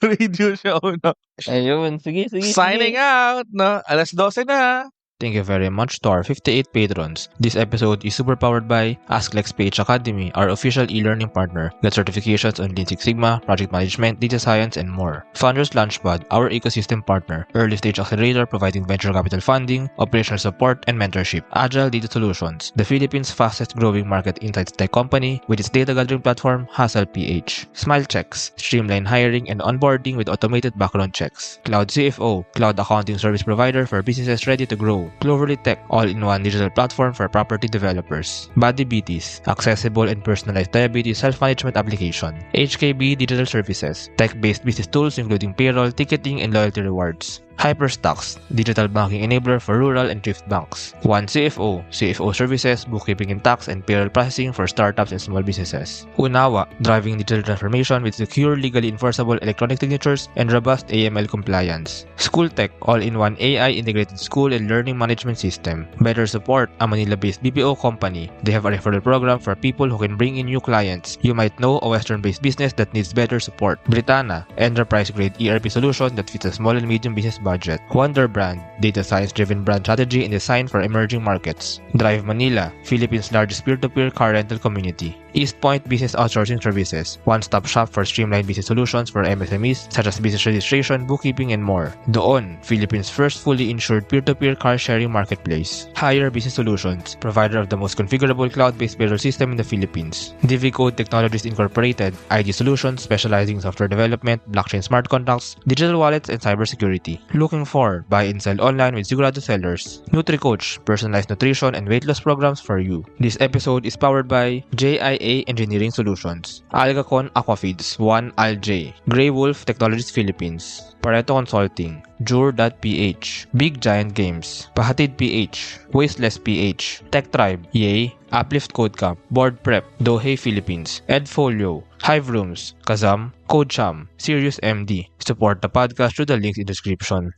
Radio show, no? Ayun, sige. Signing out, no? 12:00 na. Thank you very much to our 58 patrons. This episode is super powered by AskLexPH Academy, our official e-learning partner. Get certifications on Lean Six Sigma, project management, data science, and more. Founders Launchpad, our ecosystem partner. Early stage accelerator providing venture capital funding, operational support, and mentorship. Agile Data Solutions, the Philippines' fastest growing market insights tech company with its data gathering platform, HustlePH. SmileChecks, streamline hiring and onboarding with automated background checks. Cloud CFO, cloud accounting service provider for businesses ready to grow. Cloverly Tech, all-in-one digital platform for property developers. Bodybeaties, accessible and personalized diabetes self-management application. HKB Digital Services, tech-based business tools including payroll, ticketing, and loyalty rewards. Hyperstocks, digital banking enabler for rural and thrift banks. One CFO, CFO services, bookkeeping and tax, and payroll processing for startups and small businesses. Unawa, driving digital transformation with secure, legally enforceable electronic signatures and robust AML compliance. SchoolTech, all-in-one AI integrated school and learning management system. Better Support, a Manila-based BPO company. They have a referral program for people who can bring in new clients. You might know a Western-based business that needs better support. Britanna, enterprise-grade ERP solution that fits a small and medium business budget. Wonder Brand, data science-driven brand strategy and design for emerging markets. Drive Manila, Philippines' largest peer-to-peer car rental community. East Point Business Outsourcing Services, one-stop shop for streamlined business solutions for MSMEs such as business registration, bookkeeping, and more. Doon, Philippines' first fully insured peer-to-peer car-sharing marketplace. Hire Business Solutions, provider of the most configurable cloud-based payroll system in the Philippines. DiviCode Technologies Incorporated, ID Solutions specializing in software development, blockchain smart contracts, digital wallets, and cybersecurity. Looking for buy and sell online with Sigurado sellers. NutriCoach, personalized nutrition and weight loss programs for you. This episode is powered by JIA Engineering Solutions, Algacon Aquafeeds, One Alj, Grey Wolf Technologies Philippines, Pareto Consulting, Jure.ph, Big Giant Games, Pahatid PH, Wasteless PH, Tech Tribe, Yay, Uplift Code Camp, Board Prep, Dohey Philippines, Edfolio, Hive Rooms, Kazam, CodeCham, Sirius MD. Support the podcast through the links in the description.